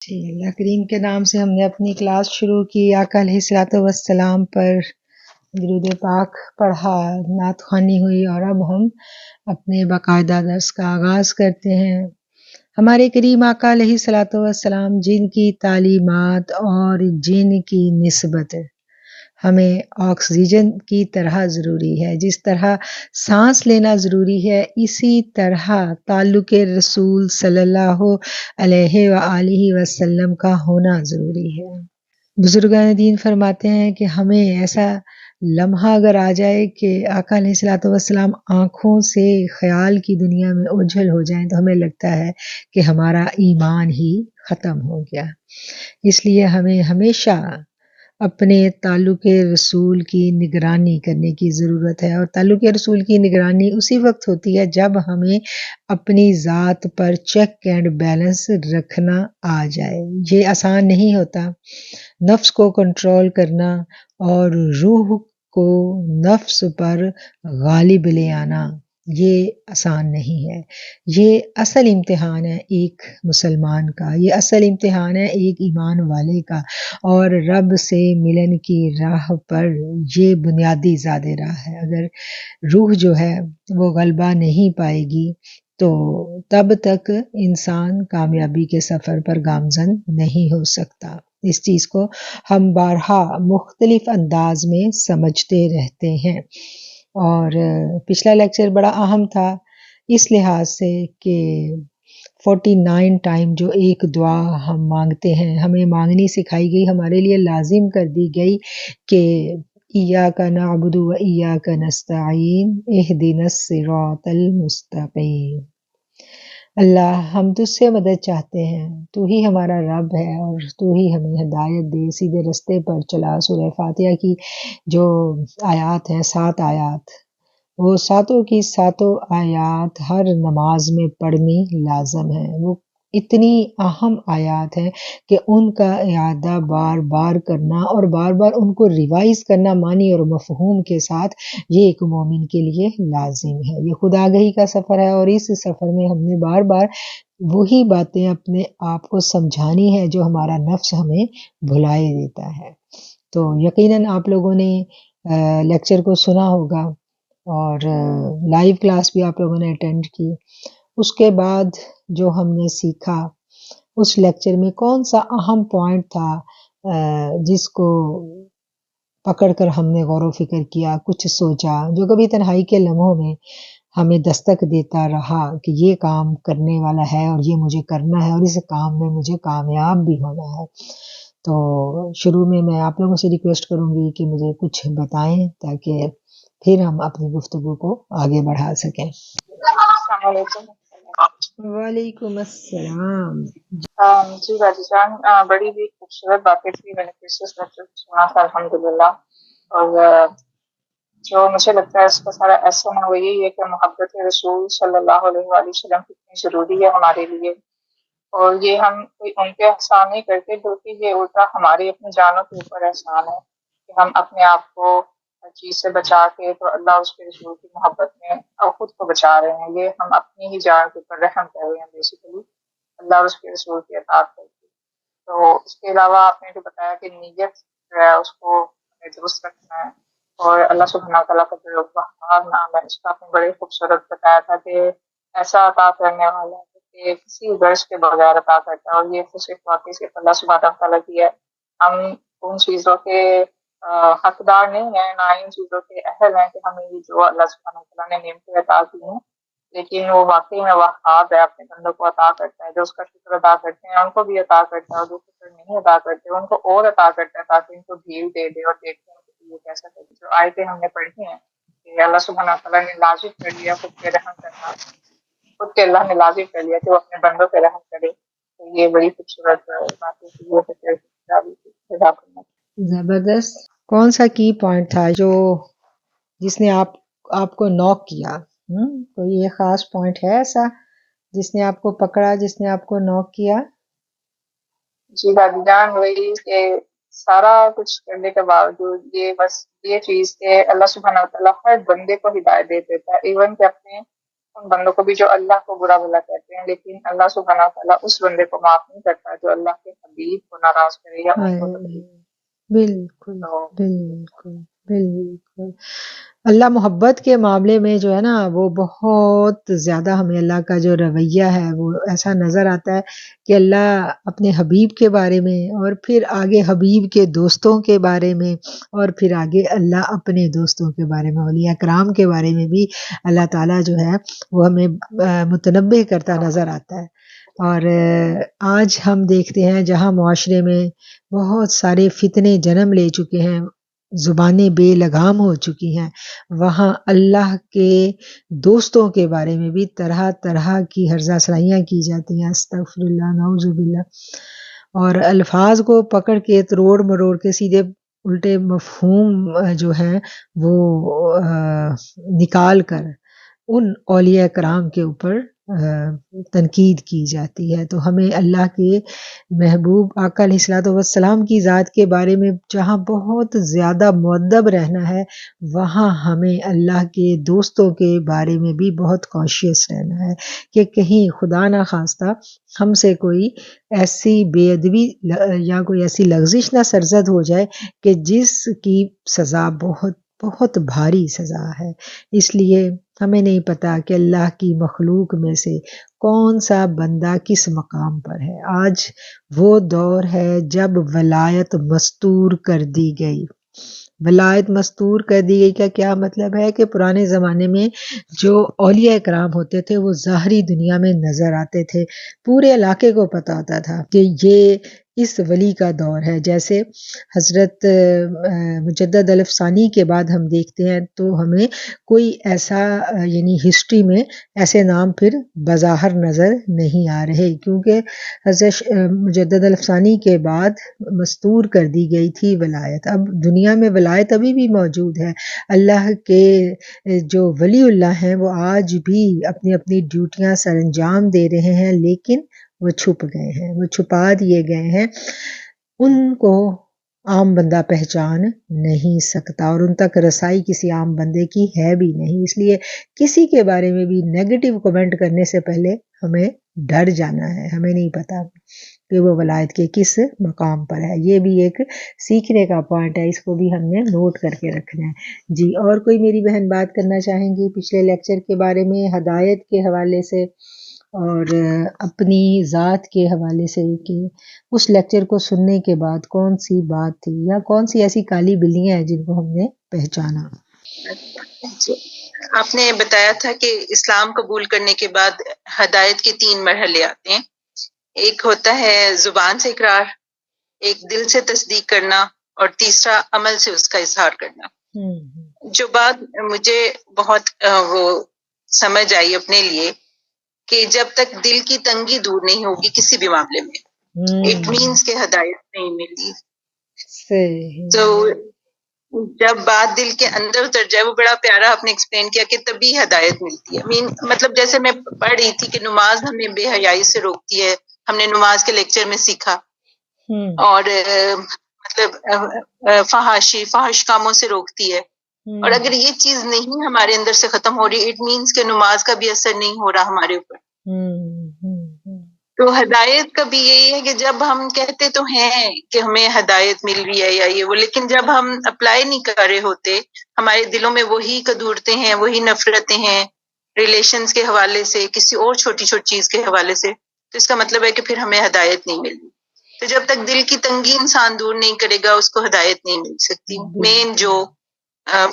جی اللہ کریم کے نام سے ہم نے اپنی کلاس شروع کی. آقا علیہ الصلوۃ والسلام پر درود پاک پڑھا، نعت خوانی ہوئی، اور اب ہم اپنے باقاعدہ درس کا آغاز کرتے ہیں. ہمارے کریم آقا علیہ الصلوۃ والسلام جن کی تعلیمات اور جن کی نسبت ہمیں آکسیجن کی طرح ضروری ہے، جس طرح سانس لینا ضروری ہے، اسی طرح تعلق رسول صلی اللہ علیہ وآلہ وسلم کا ہونا ضروری ہے. بزرگان دین فرماتے ہیں کہ ہمیں ایسا لمحہ اگر آ جائے کہ آقا علیہ الصلوۃ والسلام آنکھوں سے خیال کی دنیا میں اوجھل ہو جائیں تو ہمیں لگتا ہے کہ ہمارا ایمان ہی ختم ہو گیا. اس لیے ہمیں ہمیشہ اپنے تعلق رسول کی نگرانی کرنے کی ضرورت ہے، اور تعلق رسول کی نگرانی اسی وقت ہوتی ہے جب ہمیں اپنی ذات پر چیک اینڈ بیلنس رکھنا آ جائے. یہ آسان نہیں ہوتا. نفس کو کنٹرول کرنا اور روح کو نفس پر غالب لے آنا یہ آسان نہیں ہے. یہ اصل امتحان ہے ایک مسلمان کا، یہ اصل امتحان ہے ایک ایمان والے کا، اور رب سے ملن کی راہ پر یہ بنیادی زیادہ راہ ہے. اگر روح جو ہے وہ غلبہ نہیں پائے گی تو تب تک انسان کامیابی کے سفر پر گامزن نہیں ہو سکتا. اس چیز کو ہم بارہا مختلف انداز میں سمجھتے رہتے ہیں، اور پچھلا لیکچر بڑا اہم تھا اس لحاظ سے کہ 49 ٹائم جو ایک دعا ہم مانگتے ہیں، ہمیں مانگنی سکھائی گئی، ہمارے لیے لازم کر دی گئی کہ ایاک نعبد و ایاک نستعین اہدنا الصراط المستقیم. اللہ ہم تجھ سے مدد چاہتے ہیں، تو ہی ہمارا رب ہے اور تو ہی ہمیں ہدایت دے، سیدھے رستے پر چلا. سورہ فاتحہ کی جو آیات ہیں 7 آیات، وہ ساتوں کی ساتوں آیات ہر نماز میں پڑھنی لازم ہے. وہ اتنی اہم آیات ہیں کہ ان کا اعادہ بار بار کرنا اور بار بار ان کو ریوائز کرنا معنی اور مفہوم کے ساتھ یہ ایک مومن کے لیے لازم ہے. یہ خود آگہی کا سفر ہے، اور اس سفر میں ہم نے بار بار وہی باتیں اپنے آپ کو سمجھانی ہے جو ہمارا نفس ہمیں بھلائے دیتا ہے. تو یقیناً آپ لوگوں نے لیکچر کو سنا ہوگا اور لائیو کلاس بھی آپ لوگوں نے اٹینڈ کی. اس کے بعد جو ہم نے سیکھا اس لیکچر میں کون سا اہم پوائنٹ تھا جس کو پکڑ کر ہم نے غور و فکر کیا، کچھ سوچا، جو کبھی تنہائی کے لمحوں میں ہمیں دستک دیتا رہا کہ یہ کام کرنے والا ہے اور یہ مجھے کرنا ہے اور اس کام میں مجھے کامیاب بھی ہونا ہے. تو شروع میں آپ لوگوں سے ریکویسٹ کروں گی کہ مجھے کچھ بتائیں تاکہ پھر ہم اپنی گفتگو کو آگے بڑھا سکیں. السلام علیکم. وعلیکم السلام. جی راجی جان، بڑی ہی خوبصورت باتیں تھی، میں نے لیکچر سنا تھا الحمدللہ. اور جو مجھے لگتا ہے اس کا سارا ایسا وہ یہی ہے کہ محبت رسول صلی اللہ علیہ وآلہ وسلم کتنی ضروری ہے ہمارے لیے، اور یہ ہم کوئی ان کے احسان نہیں کرتے بلکہ یہ الٹا ہماری اپنی جانوں کے اوپر احسان ہے کہ ہم اپنے آپ کو ہر چیز سے بچا کے تو اللہ اس کے رسول کی محبت میں اور خود کو بچا رہے ہیں. یہ ہم اپنی ہی جان کے اوپر رحم کر رہے ہیں بیسیکلی، اللہ اور اس کے رسول کی اطاعت کر کے. تو اس کے علاوہ آپ نے جو بتایا کہ نیت جو ہے اس کو ہمیں درست رکھنا ہے، اور اللہ سبحانہ تعالیٰ کا جو وہاب نام ہے اس کا آپ نے بڑے خوبصورت بتایا تھا کہ ایسا عطا کرنے والا ہے کہ کسی غرض کے بغیر عطا کرتا ہے، اور یہ تو صرف واقعی صرف اللہ سبحانہ تعالیٰ کی ہے. ہم ان چیزوں کے حقدار نہیں ہیں، نہ ان چیزوں کے اہل ہیں کہ ہمیں یہ جو اللہ سبحانہ تعالیٰ نے نعمتیں عطا کی ہیں، لیکن وہ واقعی میں وہاب ہے، اپنے بندوں کو عطا کرتا ہے. جو اس کا شکر ادا کرتے ہیں ان کو بھی عطا کرتا ہے، اور جو شکر نہیں ادا کرتے ان کو اور عطا کرتا ہے تاکہ ان کو ڈھیل دے دے اور دیکھتے ہیں کہ یہ کیسا کرے. جو آیتیں ہم نے پڑھی ہیں کہ اللہ سبحانہ تعالیٰ نے لازم کر لیا خود پہ رحم کرنا، خود کے اللہ نے لازم کر لیا کہ وہ اپنے بندوں پہ رحم کرے. تو یہ بڑی خوبصورت بات ہے. زبردست. کون سا کی پوائنٹ تھا جو جس نے آپ کو نوک کیا؟ کوئی یہ خاص پوائنٹ ہے ایسا جس نے آپ کو پکڑا، جس نے آپ کو نوک کیا؟ جی دادی جان، وہی کہ سارا کچھ کرنے کے باوجود یہ بس یہ چیز کہ اللہ سبحانہ تعالیٰ ہر بندے کو ہدایت دے دیتا ہے، ایون کہ اپنے ان بندوں کو بھی جو اللہ کو برا بھلا کہتے ہیں، لیکن اللہ سبحانہ و تعالیٰ اس بندے کو معاف نہیں کرتا جو اللہ کے حبیب کو ناراض کرے یا ان کو تکلیف دے۔ بالکل تو بالکل بالکل اللہ محبت کے معاملے میں جو ہے نا وہ بہت زیادہ ہمیں اللہ کا جو رویہ ہے وہ ایسا نظر آتا ہے کہ اللہ اپنے حبیب کے بارے میں اور پھر آگے حبیب کے دوستوں کے بارے میں اور پھر آگے اللہ اپنے دوستوں کے بارے میں اولیاء کرام کے بارے میں بھی اللہ تعالیٰ جو ہے وہ ہمیں متنبہ کرتا نظر آتا ہے۔ اور آج ہم دیکھتے ہیں جہاں معاشرے میں بہت سارے فتنے جنم لے چکے ہیں، زبانیں بے لگام ہو چکی ہیں، وہاں اللہ کے دوستوں کے بارے میں بھی طرح طرح کی ہرزہ سرائیاں کی جاتی ہیں، استغفر اللہ نعوذ باللہ، اور الفاظ کو پکڑ کے تروڑ مروڑ کے سیدھے الٹے مفہوم جو ہیں وہ نکال کر ان اولیاء کرام کے اوپر تنقید کی جاتی ہے۔ تو ہمیں اللہ کے محبوب آقا علیہ الصلوۃ والسلام کی ذات کے بارے میں جہاں بہت زیادہ مؤدب رہنا ہے، وہاں ہمیں اللہ کے دوستوں کے بارے میں بھی بہت کانشیس رہنا ہے کہ کہیں خدا نہ خواستہ ہم سے کوئی ایسی بے ادبی یا کوئی ایسی لغزش نہ سرزد ہو جائے کہ جس کی سزا بہت بہت بھاری سزا ہے۔ اس لیے ہمیں نہیں پتا کہ اللہ کی مخلوق میں سے کون سا بندہ کس مقام پر ہے۔ آج وہ دور ہے جب ولایت مستور کر دی گئی۔ ولایت مستور کر دی گئی کا کیا مطلب ہے کہ پرانے زمانے میں جو اولیاء کرام ہوتے تھے وہ ظاہری دنیا میں نظر آتے تھے، پورے علاقے کو پتا ہوتا تھا کہ یہ اس ولی کا دور ہے۔ جیسے حضرت مجدد الف ثانی کے بعد ہم دیکھتے ہیں تو ہمیں کوئی ایسا یعنی ہسٹری میں ایسے نام پھر بظاہر نظر نہیں آ رہے، کیونکہ حضرت مجدد الف ثانی کے بعد مستور کر دی گئی تھی ولایت۔ اب دنیا میں ولایت ابھی بھی موجود ہے، اللہ کے جو ولی اللہ ہیں وہ آج بھی اپنی اپنی ڈیوٹیاں سر انجام دے رہے ہیں، لیکن وہ چھپ گئے ہیں، وہ چھپا دیے گئے ہیں، ان کو عام بندہ پہچان نہیں سکتا اور ان تک رسائی کسی عام بندے کی ہے بھی نہیں۔ اس لیے کسی کے بارے میں بھی نیگیٹو کمنٹ کرنے سے پہلے ہمیں ڈر جانا ہے، ہمیں نہیں پتا کہ وہ ولایت کے کس مقام پر ہے۔ یہ بھی ایک سیکھنے کا پوائنٹ ہے، اس کو بھی ہم نے نوٹ کر کے رکھنا ہے۔ جی، اور کوئی میری بہن بات کرنا چاہیں گی پچھلے لیکچر کے بارے میں، ہدایت کے حوالے سے اور اپنی ذات کے حوالے سے، کہ اس لیکچر کو سننے کے بعد کون سی بات تھی یا کون سی ایسی کالی بلیاں ہیں جن کو ہم نے پہچانا؟ آپ نے بتایا تھا کہ اسلام قبول کرنے کے بعد ہدایت کے 3 مرحلے آتے ہیں۔ ایک ہوتا ہے زبان سے اقرار، ایک دل سے تصدیق کرنا، اور تیسرا عمل سے اس کا اظہار کرنا۔ جو بات مجھے بہت وہ سمجھ آئی اپنے لیے کہ جب تک دل کی تنگی دور نہیں ہوگی کسی بھی معاملے میں، اٹ مینس کہ ہدایت نہیں ملی۔ تو جب بات دل کے اندر اتر جائے، وہ بڑا پیارا آپ نے ایکسپلین کیا کہ تبھی ہدایت ملتی ہے۔ مطلب جیسے میں پڑھ رہی تھی کہ نماز ہمیں بے حیائی سے روکتی ہے، ہم نے نماز کے لیکچر میں سیکھا، اور مطلب فحش کاموں سے روکتی ہے، اور اگر یہ چیز نہیں ہمارے اندر سے ختم ہو رہی، اٹ مینس کہ نماز کا بھی اثر نہیں ہو رہا ہمارے اوپر۔ تو ہدایت کا بھی یہی ہے کہ جب ہم کہتے تو ہیں کہ ہمیں ہدایت مل رہی ہے یا یہ وہ، لیکن جب ہم اپلائی نہیں کر رہے ہوتے، ہمارے دلوں میں وہی قدورتیں ہیں، وہی نفرتیں ہیں، ریلیشنز کے حوالے سے، کسی اور چھوٹی چھوٹی چیز کے حوالے سے، تو اس کا مطلب ہے کہ پھر ہمیں ہدایت نہیں مل رہی۔ تو جب تک دل کی تنگی انسان دور نہیں کرے گا، اس کو ہدایت نہیں مل سکتی۔ مین جو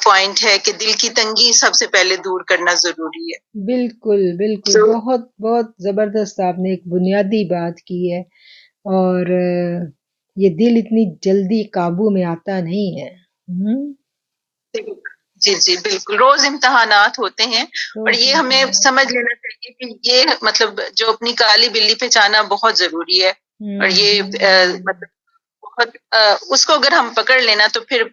پوائنٹ ہے کہ دل کی تنگی سب سے پہلے دور کرنا ضروری ہے۔ بالکل بالکل، بہت بہت زبردست آپ نے ایک بنیادی بات کی ہے، اور یہ دل اتنی جلدی قابو میں آتا نہیں ہے۔ جی جی بالکل، روز امتحانات ہوتے ہیں، اور یہ ہمیں سمجھ لینا چاہیے کہ یہ مطلب جو اپنی کالی بلی پہچانا بہت ضروری ہے، اور یہ مطلب بہت اس کو اگر ہم پکڑ لینا تو پھر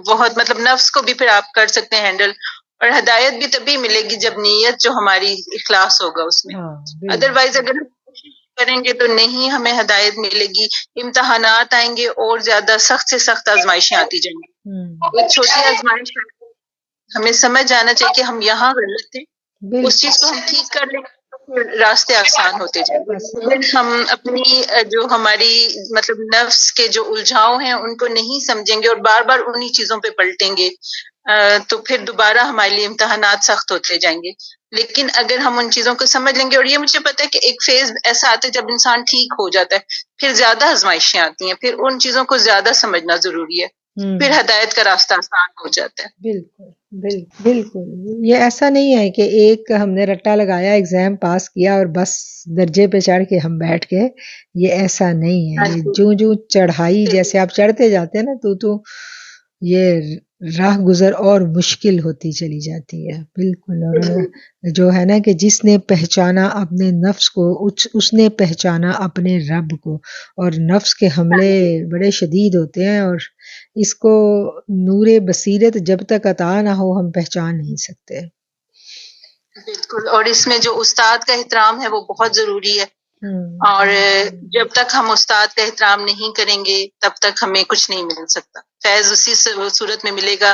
بہت مطلب نفس کو بھی پھر آپ کر سکتے ہیں ہینڈل، اور ہدایت بھی تبھی ملے گی جب نیت جو ہماری اخلاص ہوگا اس میں۔ ادروائز اگر ہم کوشش کریں گے تو نہیں ہمیں ہدایت ملے گی، امتحانات آئیں گے اور زیادہ سخت سے سخت آزمائشیں آتی جائیں گی۔ ایک چھوٹی آزمائش ہمیں سمجھ جانا چاہیے کہ ہم یہاں غلط تھے، اس چیز کو ہم ٹھیک کر لیں تو پھر راستے آسان ہوتے جائیں گے. اگر ہم اپنی جو ہماری مطلب نفس کے جو الجھاؤ ہیں ان کو نہیں سمجھیں گے اور بار بار انہی چیزوں پہ پلٹیں گے تو پھر دوبارہ ہمارے لیے امتحانات سخت ہوتے جائیں گے. لیکن اگر ہم ان چیزوں کو سمجھ لیں گے، اور یہ مجھے پتا ہے کہ ایک فیز ایسا آتا ہے جب انسان ٹھیک ہو جاتا ہے، پھر زیادہ آزمائشیں آتی ہیں، پھر ان چیزوں کو زیادہ سمجھنا ضروری ہے، پھر ہدایت کا راستہ آسان ہو جاتا ہے. بالکل بالکل. یہ ایسا نہیں ہے کہ ایک ہم نے رٹا لگایا، ایگزام پاس کیا اور بس درجے پہ چڑھ کے ہم بیٹھ گئے. یہ ایسا نہیں ہے. یہ جو چڑھائی جیسے آپ چڑھتے جاتے ہیں نا تو یہ راہ گزر اور مشکل ہوتی چلی جاتی ہے. بالکل. اور جو ہے نا کہ جس نے پہچانا اپنے نفس کو اس نے پہچانا اپنے رب کو. اور نفس کے حملے بڑے شدید ہوتے ہیں اور اس کو نور بصیرت جب تک عطا نہ ہو ہم پہچان نہیں سکتے. بالکل. اور اس میں جو استاد کا احترام ہے وہ بہت ضروری ہے. اور جب تک ہم استاد کا احترام نہیں کریں گے تب تک ہمیں کچھ نہیں مل سکتا. فیض اسی صورت میں ملے گا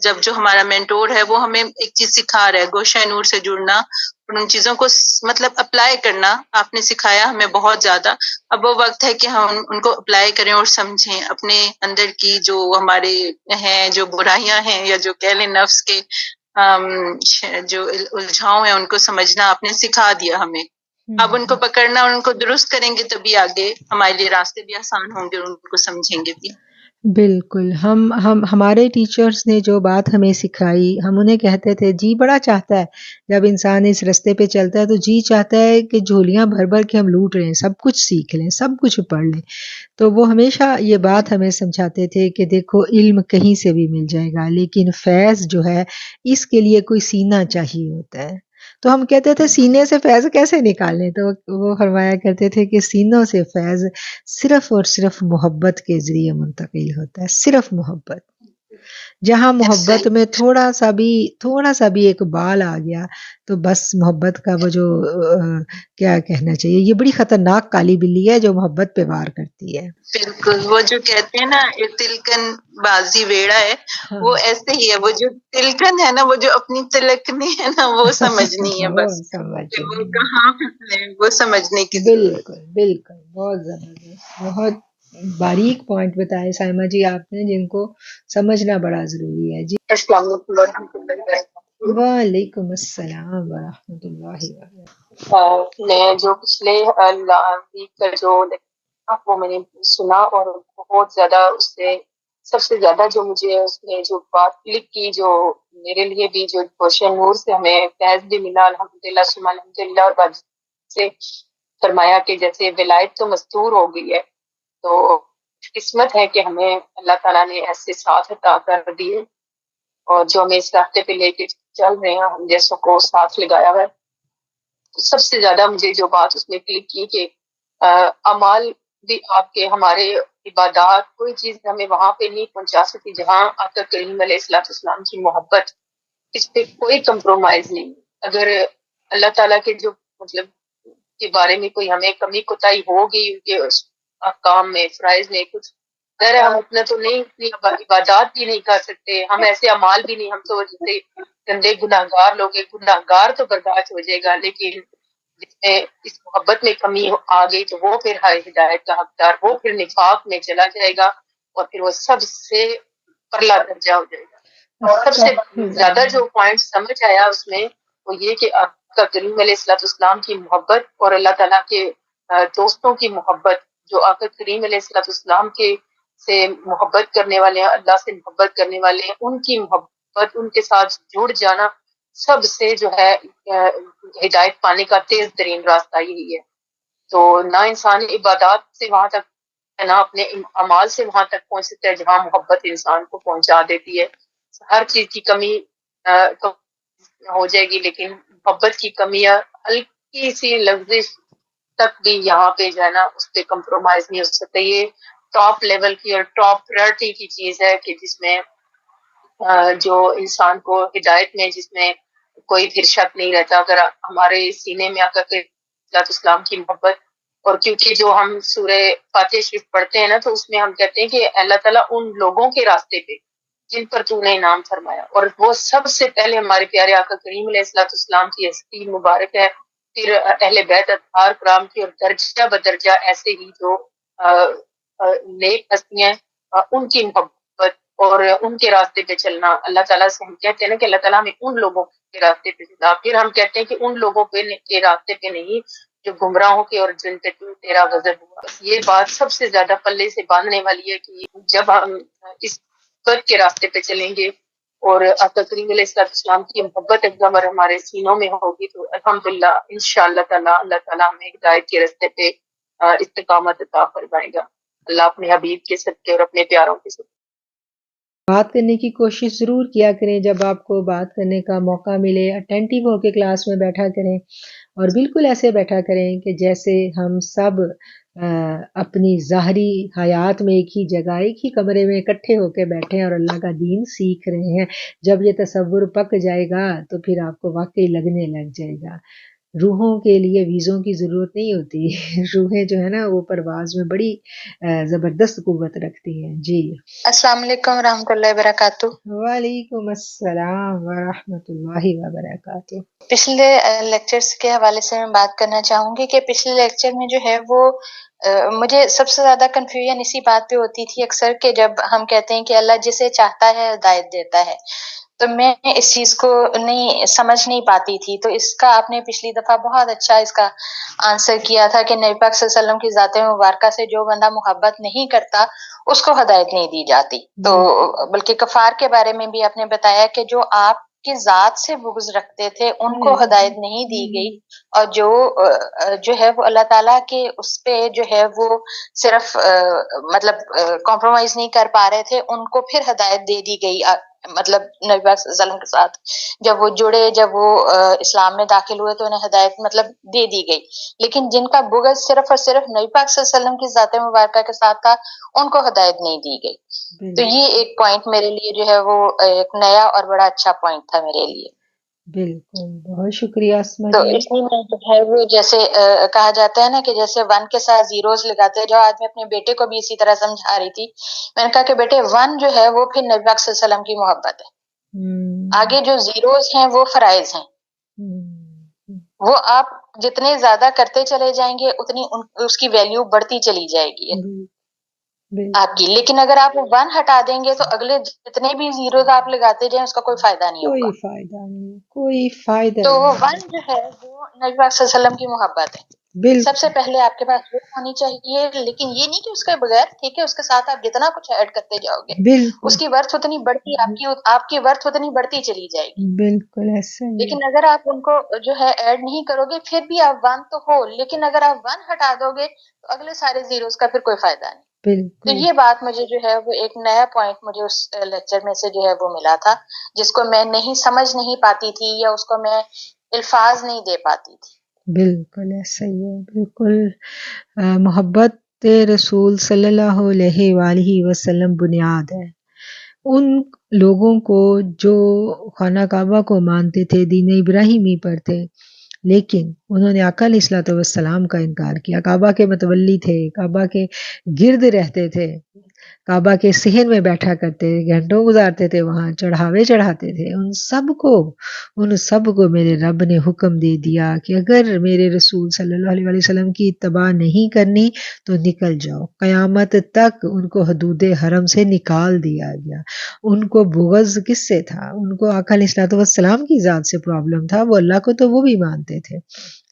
جب جو ہمارا مینٹور ہے وہ ہمیں ایک چیز سکھا رہا ہے، گوشہ نور سے جڑنا اور ان چیزوں کو مطلب اپلائی کرنا. آپ نے سکھایا ہمیں بہت زیادہ. اب وہ وقت ہے کہ ہم ان کو اپلائی کریں اور سمجھیں. اپنے اندر کی جو ہمارے ہیں، جو برائیاں ہیں یا جو کہہ لیں نفس کے جو الجھاؤ ہیں ان کو سمجھنا آپ نے سکھا دیا ہمیں. اب ان کو پکڑنا اور ان کو درست کریں گے تبھی آگے ہمارے لیے راستے بھی آسان ہوں گے اور ان کو سمجھیں گے بھی. بالکل. ہمارے ٹیچرز نے جو بات ہمیں سکھائی، ہم انہیں کہتے تھے جی بڑا چاہتا ہے جب انسان اس رستے پہ چلتا ہے تو جی چاہتا ہے کہ جھولیاں بھر بھر کے ہم لوٹ رہے ہیں، سب کچھ سیکھ لیں، سب کچھ پڑھ لیں. تو وہ ہمیشہ یہ بات ہمیں سمجھاتے تھے کہ دیکھو علم کہیں سے بھی مل جائے گا لیکن فیض جو ہے اس کے لیے کوئی سینہ چاہیے ہوتا ہے. تو ہم کہتے تھے سینے سے فیض کیسے نکالیں؟ تو وہ فرمایا کرتے تھے کہ سینوں سے فیض صرف اور صرف محبت کے ذریعے منتقل ہوتا ہے. صرف محبت. جہاں محبت میں تھوڑا سا بھی ایک بال آ گیا تو بس محبت کا وہ جو کیا کہنا چاہیے، یہ بڑی خطرناک کالی بلی ہے جو محبت پہ وار کرتی ہے. بالکل. وہ جو کہتے ہیں نا تلکن بازی ویڑا ہے، وہ ایسے ہی ہے. وہ جو تلکن ہے نا، وہ جو اپنی تلکنی ہے نا وہ سمجھنی ہے بس کہ وہ کہاں پھنسے وہ سمجھنے کی ضرورت. بالکل بالکل. بہت زبردست. بہت باریک پوائنٹ بتائے سائمہ جی آپ نے جن کو سمجھنا بڑا ضروری ہے. جی السلام علیکم ورحمۃ اللہ وبرکاتہ. وعلیکم السلام ورحمۃ اللہ وبرکاتہ. میں جو پچھلے ویک کا جو وہ میں نے سنا اور بہت زیادہ اس سے سب سے زیادہ جو مجھے اس نے جو بات کلک کی، جو میرے لیے بھی جو گوشہ نور سے ہمیں فیض بھی ملا الحمدللہ ثم الحمدللہ، اور بعد سے فرمایا کہ جیسے ولایت تو مستور ہو گئی ہے، تو قسمت ہے کہ ہمیں اللہ تعالیٰ نے ایسے ساتھ عطا کر دیے اور جو ہمیں اس راستے پہ لے کے چل رہے ہیں، ہم جیسوں کو ساتھ لگایا ہوا ہے. تو سب سے زیادہ مجھے جو بات اس نے کلک کی کہ اعمال بھی آپ کے ہمارے عبادات کوئی چیز ہمیں وہاں پہ نہیں پہنچا سکتی جہاں آقا کریم علیہ الصلوۃ والسلام کی محبت، اس پہ کوئی کمپرومائز نہیں. اگر اللہ تعالیٰ کے جو مطلب کے بارے میں کوئی ہمیں کمی کوتاہی ہوگی ان کے احکام میں، فرائض میں کچھ ظاہر ہے ہم اتنا تو نہیں، اتنی عبادات بھی نہیں کر سکتے، ہم ایسے اعمال بھی نہیں، ہم تو جیسے گندے گناہگار لوگ ہیں، گناہگار تو برداشت ہو جائے گا، لیکن جس میں اس محبت میں کمی آ گئی تو وہ پھر ہدایت کا حقدار، وہ پھر نفاق میں چلا جائے گا اور پھر وہ سب سے پرلا درجہ ہو جائے گا. اور سب سے زیادہ جو پوائنٹ سمجھ آیا اس میں وہ یہ کہ آقا کریم علیہ الصلوۃ والسلام کی محبت اور اللہ تعالیٰ کے دوستوں کی محبت، جو آقا کریم علیہ الصلوۃ والسلام کے سے محبت کرنے والے ہیں، اللہ سے محبت کرنے والے ہیں، ان کی محبت، ان کے ساتھ جڑ جانا سب سے جو ہے ہدایت پانے کا تیز ترین راستہ یہی ہے. تو نہ انسان عبادات سے وہاں تک، نہ اپنے اعمال سے وہاں تک پہنچ سکتا ہے جہاں محبت انسان کو پہنچا دیتی ہے. ہر چیز کی کمی ہو جائے گی لیکن محبت کی کمیاں ہلکی سی لفظ تک بھی یہاں پہ جو ہے نا اس پہ کمپرومائز نہیں ہو سکتا. یہ ٹاپ لیول کی اور ٹاپ پرائرٹی کی چیز ہے کہ جس میں جو انسان کو ہدایت میں جس میں کوئی پھر شک نہیں رہتا. اگر ہمارے سینے میں آقا کے اسلام کی محبت، اور کیونکہ جو ہم سورہ فاتح شریف پڑھتے ہیں نا تو اس میں ہم کہتے ہیں کہ اللہ تعالیٰ ان لوگوں کے راستے پہ جن پر تو نے انعام فرمایا، اور وہ سب سے پہلے ہمارے پیارے آقا کریم علیہ السلام کی ہستی مبارک ہے، پھر اہل بیت اطہار کرام کی، اور درجہ بدرجہ ایسے ہی جو نیک ہستیاں ہیں، ان کی محبت اور ان کے راستے پہ چلنا۔ اللہ تعالیٰ سے ہم کہتے ہیں نا کہ اللہ تعالیٰ ہمیں ان لوگوں کے راستے پہ چلا، پھر ہم کہتے ہیں کہ ان لوگوں کے راستے پہ نہیں جو گمراہوں کے اور جن پہ تیرا غضب ہوا۔ بس یہ بات سب سے زیادہ پلے سے باندھنے والی ہے کہ جب ہم اس فرق کے راستے پہ چلیں گے اور آقا کریم علیہ السلام کی محبت ایک دم ہمارے سینوں میں ہوگی، تو الحمدللہ انشاءاللہ تعالیٰ اللہ تعالیٰ ہمیں ہدایت کے راستے پہ استقامت عطا فرمائے گا۔ اللہ اپنے حبیب کے صدقے اور اپنے پیاروں کے صدقے بات کرنے کی کوشش ضرور کیا کریں، جب آپ کو بات کرنے کا موقع ملے اٹینٹیو ہو کے کلاس میں بیٹھا کریں، اور بالکل ایسے بیٹھا کریں کہ جیسے ہم سب اپنی ظاہری حیات میں ایک ہی جگہ ایک ہی کمرے میں اکٹھے ہو کے بیٹھے ہیں اور اللہ کا دین سیکھ رہے ہیں۔ جب یہ تصور پک جائے گا تو پھر آپ کو واقعی لگنے لگ جائے گا۔ روحوں کے لیے ویزوں کی ضرورت نہیں ہوتی، روحیں جو ہے نا وہ پرواز میں بڑی زبردست قوت رکھتی ہیں۔ جی السلام علیکم ورحمۃ اللہ وبرکاتہ۔ وعلیکم السلام ورحمۃ اللہ وبرکاتہ۔ پچھلے لیکچرز کے حوالے سے میں بات کرنا چاہوں گی کہ پچھلے لیکچر میں جو ہے وہ مجھے سب سے زیادہ کنفیوژن اسی بات پہ ہوتی تھی اکثر کہ جب ہم کہتے ہیں کہ اللہ جسے چاہتا ہے ہدایت دیتا ہے، تو میں اس چیز کو سمجھ نہیں پاتی تھی۔ تو اس کا آپ نے پچھلی دفعہ بہت اچھا اس کا آنسر کیا تھا کہ نبی پاک صلی اللہ علیہ وسلم کی ذات مبارکہ سے جو بندہ محبت نہیں کرتا اس کو ہدایت نہیں دی جاتی۔ تو بلکہ کفار کے بارے میں بھی آپ نے بتایا کہ جو آپ کی ذات سے بغض رکھتے تھے ان کو ہدایت نہیں دی گئی، اور جو ہے وہ اللہ تعالیٰ کے اس پہ جو ہے وہ صرف مطلب کمپرومائز نہیں کر پا رہے تھے، ان کو پھر ہدایت دے دی گئی۔ مطلب نبی پاک صلی اللہ علیہ وسلم کے ساتھ جب وہ جڑے، جب وہ اسلام میں داخل ہوئے تو انہیں ہدایت مطلب دے دی گئی، لیکن جن کا بغض صرف اور صرف نبی پاک صلی اللہ علیہ وسلم کی ذات مبارکہ کے ساتھ تھا ان کو ہدایت نہیں دی گئی۔ تو یہ ایک پوائنٹ میرے لیے جو ہے وہ ایک نیا اور بڑا اچھا پوائنٹ تھا میرے لیے۔ بالکل، بہت شکریہ اسما تو جی۔ اس لیے میں جو ہے وہ جیسے کہا جاتا ہے نا کہ جیسے ون کے ساتھ زیروز لگاتے جاؤ، آج میں اپنے بیٹے کو بھی اسی طرح سمجھا رہی تھی، میں نے کہا کہ بیٹے ون جو ہے وہ پھر نبی پاک صلی اللہ علیہ وسلم کی محبت ہے، آگے جو زیروز ہیں وہ فرائض ہیں، وہ آپ جتنے زیادہ کرتے چلے جائیں گے اتنی اس کی ویلیو بڑھتی چلی جائے گی آپ کی، لیکن اگر آپ ون ہٹا دیں گے تو اگلے جتنے بھی زیروز آپ لگاتے جائیں اس کا کوئی فائدہ نہیں ہوگا۔ کوئی فائدہ نہیں، کوئی فائدہ تو نہیں۔ ون جو ہے وہ نبی پاک صلی اللہ علیہ وسلم کی محبت ہے، سب سے پہلے آپ کے پاس وہ ہونی چاہیے، لیکن یہ نہیں کہ اس کے بغیر، ٹھیک ہے، اس کے ساتھ آپ جتنا کچھ ایڈ کرتے جاؤ گے اس کی ورتھ اتنی بڑھتی، آپ کی ورتھ اتنی بڑھتی چلی جائے گی۔ بالکل ایسا ہی لیکن اگر آپ ان کو جو ہے ایڈ نہیں کرو گے پھر بھی آپ ون تو ہو، لیکن اگر آپ ون ہٹا دو گے تو اگلے سارے زیروز کا پھر کوئی فائدہ نہیں۔ تو بالکل یہ بات مجھے جو ہے وہ ایک نیا پوائنٹ مجھے اس لیکچر میں سے جو ہے وہ ملا تھا، جس کو میں نہیں سمجھ نہیں پاتی تھی یا اس کو میں الفاظ نہیں دے پاتی تھی۔ بالکل ایسا ہی ہے، بالکل۔ محبت رسول صلی اللہ علیہ وآلہ وسلم بنیاد ہے ان لوگوں کو جو خانہ کعبہ کو مانتے تھے، دین ابراہیمی پر تھے، لیکن انہوں نے آقا علیہ الصلوۃ والسلام کا انکار کیا۔ کعبہ کے متولی تھے، کعبہ کے گرد رہتے تھے، کعبہ کے صحن میں بیٹھا کرتے تھے، گھنٹوں گزارتے تھے وہاں، چڑھاوے چڑھاتے تھے۔ ان سب کو میرے رب نے حکم دے دیا کہ اگر میرے رسول صلی اللہ علیہ وسلم کی اتباع نہیں کرنی تو نکل جاؤ۔ قیامت تک ان کو حدود حرم سے نکال دیا گیا۔ ان کو بغض کس سے تھا؟ ان کو آقا علیہ الصلوۃ والسلام کی ذات سے پرابلم تھا، وہ اللہ کو تو وہ بھی مانتے تھے،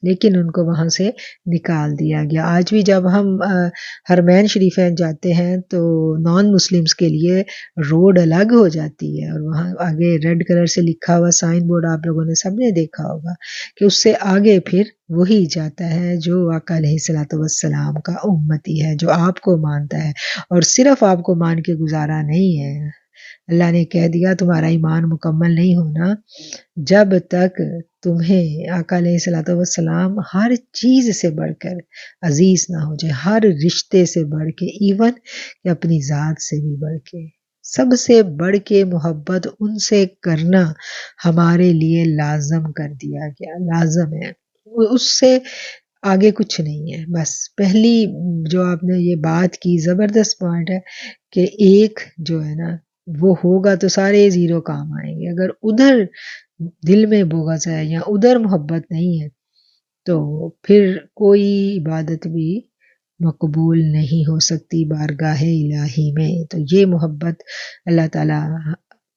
لیکن ان کو وہاں سے نکال دیا گیا۔ آج بھی جب ہم حرمین شریفین جاتے ہیں تو نان مسلمز کے لیے روڈ الگ ہو جاتی ہے، اور وہاں آگے ریڈ کلر سے لکھا ہوا سائن بورڈ آپ لوگوں نے سب نے دیکھا ہوگا کہ اس سے آگے پھر وہی جاتا ہے جو آقا علیہ الصلوۃ والسلام کا امتی ہے، جو آپ کو مانتا ہے، اور صرف آپ کو مان کے گزارا نہیں ہے۔ اللہ نے کہہ دیا تمہارا ایمان مکمل نہیں ہونا جب تک تمہیں آقا علیہ الصلوۃ والسلام ہر چیز سے بڑھ کر عزیز نہ ہو جائے، ہر رشتے سے بڑھ کے، ایون کہ اپنی ذات سے بھی بڑھ کے، سب سے بڑھ کے محبت ان سے کرنا ہمارے لیے لازم کر دیا گیا، لازم ہے، اس سے آگے کچھ نہیں ہے۔ بس پہلی جو آپ نے یہ بات کی زبردست پوائنٹ ہے کہ ایک جو ہے نا وہ ہوگا تو سارے زیرو کام آئیں گے. اگر ادھر دل میں بغض ہے یا ادھر محبت نہیں ہے تو پھر کوئی عبادت بھی مقبول نہیں ہو سکتی بارگاہ الہی میں. تو یہ محبت اللہ تعالیٰ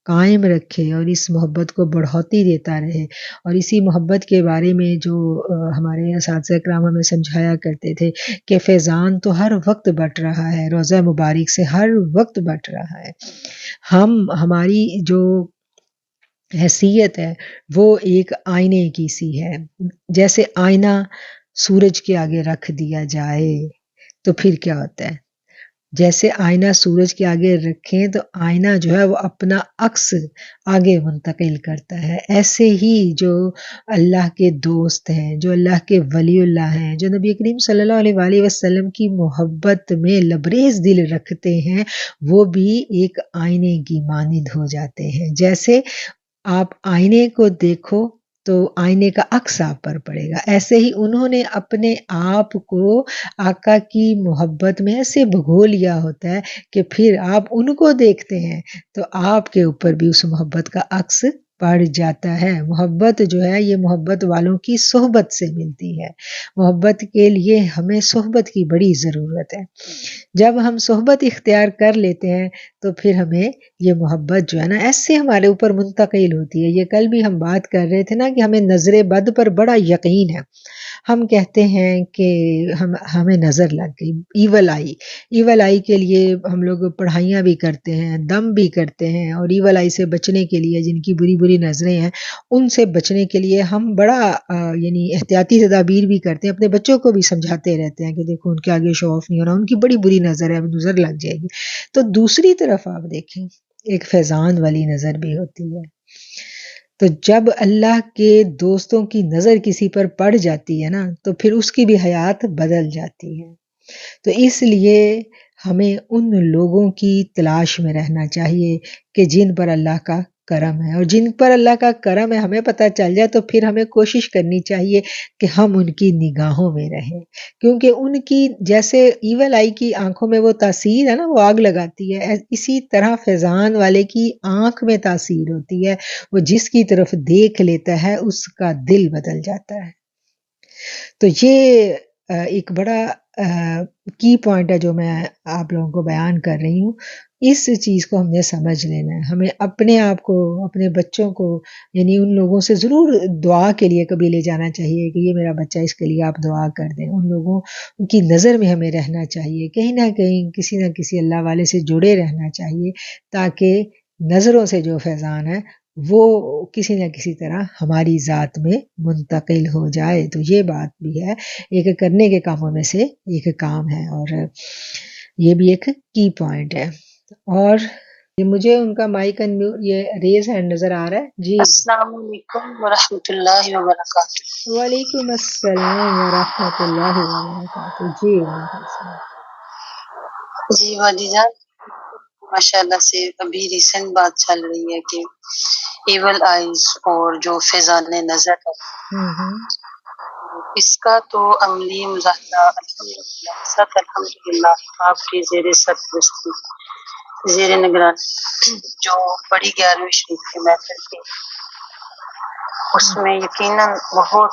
قائم رکھے اور اس محبت کو بڑھوتی دیتا رہے. اور اسی محبت کے بارے میں جو ہمارے اساتذہ کرام ہمیں سمجھایا کرتے تھے کہ فیضان تو ہر وقت بٹ رہا ہے، روضہ مبارک سے ہر وقت بٹ رہا ہے. ہماری جو حیثیت ہے وہ ایک آئینے کی سی ہے. جیسے آئینہ سورج کے آگے رکھ دیا جائے تو پھر کیا ہوتا ہے، جیسے آئینہ سورج کے آگے رکھیں تو آئینہ جو ہے وہ اپنا عکس آگے منتقل کرتا ہے. ایسے ہی جو اللہ کے دوست ہیں، جو اللہ کے ولی اللہ ہیں، جو نبی کریم صلی اللہ علیہ وآلہ وسلم کی محبت میں لبریز دل رکھتے ہیں، وہ بھی ایک آئینے کی مانند ہو جاتے ہیں. جیسے آپ آئینے کو دیکھو تو آئینے کا عکس آپ پر پڑے گا، ایسے ہی انہوں نے اپنے آپ کو آقا کی محبت میں ایسے بھگو لیا ہوتا ہے کہ پھر آپ ان کو دیکھتے ہیں تو آپ کے اوپر بھی اس محبت کا عکس پڑ جاتا ہے. محبت جو ہے یہ محبت والوں کی صحبت سے ملتی ہے. محبت کے لیے ہمیں صحبت کی بڑی ضرورت ہے. جب ہم صحبت اختیار کر لیتے ہیں تو پھر ہمیں یہ محبت جو ہے نا ایسے ہمارے اوپر منتقل ہوتی ہے. یہ کل بھی ہم بات کر رہے تھے نا کہ ہمیں نظر بد پر بڑا یقین ہے. ہم کہتے ہیں کہ ہمیں نظر لگ گئی، ایول آئی کے لیے ہم لوگ پڑھائیاں بھی کرتے ہیں، دم بھی کرتے ہیں، اور ایول آئی سے بچنے کے لیے جن کی بری بری نظریں ہیں ان سے بچنے کے لیے ہم بڑا یعنی احتیاطی تدابیر بھی کرتے ہیں. اپنے بچوں کو بھی سمجھاتے رہتے ہیں کہ دیکھو ان کے آگے شو آف نہیں ہونا، ان کی بڑی بری نظر ہے، نظر لگ جائے گی. تو دوسری طرف آپ دیکھیں ایک فیضان والی نظر بھی ہوتی ہے. تو جب اللہ کے دوستوں کی نظر کسی پر پڑ جاتی ہے نا تو پھر اس کی بھی حیات بدل جاتی ہے. تو اس لیے ہمیں ان لوگوں کی تلاش میں رہنا چاہیے کہ جن پر اللہ کا کرم ہے، اور جن پر اللہ کا کرم ہے ہمیں پتہ چل جائے تو پھر ہمیں کوشش کرنی چاہیے کہ ہم ان کی نگاہوں میں رہیں، کیونکہ ان کی جیسے ایول آئی کی آنکھوں میں وہ تاثیر ہے نا، وہ آگ لگاتی ہے، اسی طرح فیضان والے کی آنکھ میں تاثیر ہوتی ہے. وہ جس کی طرف دیکھ لیتا ہے اس کا دل بدل جاتا ہے. تو یہ ایک بڑا کی پوائنٹ ہے جو میں آپ لوگوں کو بیان کر رہی ہوں. اس چیز کو ہم نے سمجھ لینا ہے. ہمیں اپنے آپ کو، اپنے بچوں کو یعنی ان لوگوں سے ضرور دعا کے لیے کبھی لے جانا چاہیے کہ یہ میرا بچہ، اس کے لیے آپ دعا کر دیں. ان لوگوں کی نظر میں ہمیں رہنا چاہیے، کہیں نہ کہیں کسی نہ کسی اللہ والے سے جڑے رہنا چاہیے تاکہ نظروں سے جو فیضان ہے وہ کسی نہ کسی طرح ہماری ذات میں منتقل ہو جائے. تو یہ بات بھی ہے، ایک کرنے کے کاموں میں سے ایک کام ہے، اور یہ بھی ایک کی پوائنٹ ہے. اور مجھے ان کا مائک یہ ریز ہینڈ نظر آ رہا ہے. جی السلام علیکم ورحمۃ اللہ وبرکاتہ. وعلیکم السلام ورحمۃ اللہ وبرکاتہ. جی وعلیکم السلام. جی وادی جان، ماشاء اللہ سے ابھی ریسنٹ بات چل رہی ہے کہ ایول آئیز اور جو فیضان نظر ہے، اس کا تو عملی مظاہرہ الحمدللہ آپ کی زیر سرپرستی، زیر نگرانی جو بڑی 11ویں شریف کی محفل تھی، اس میں یقیناً بہت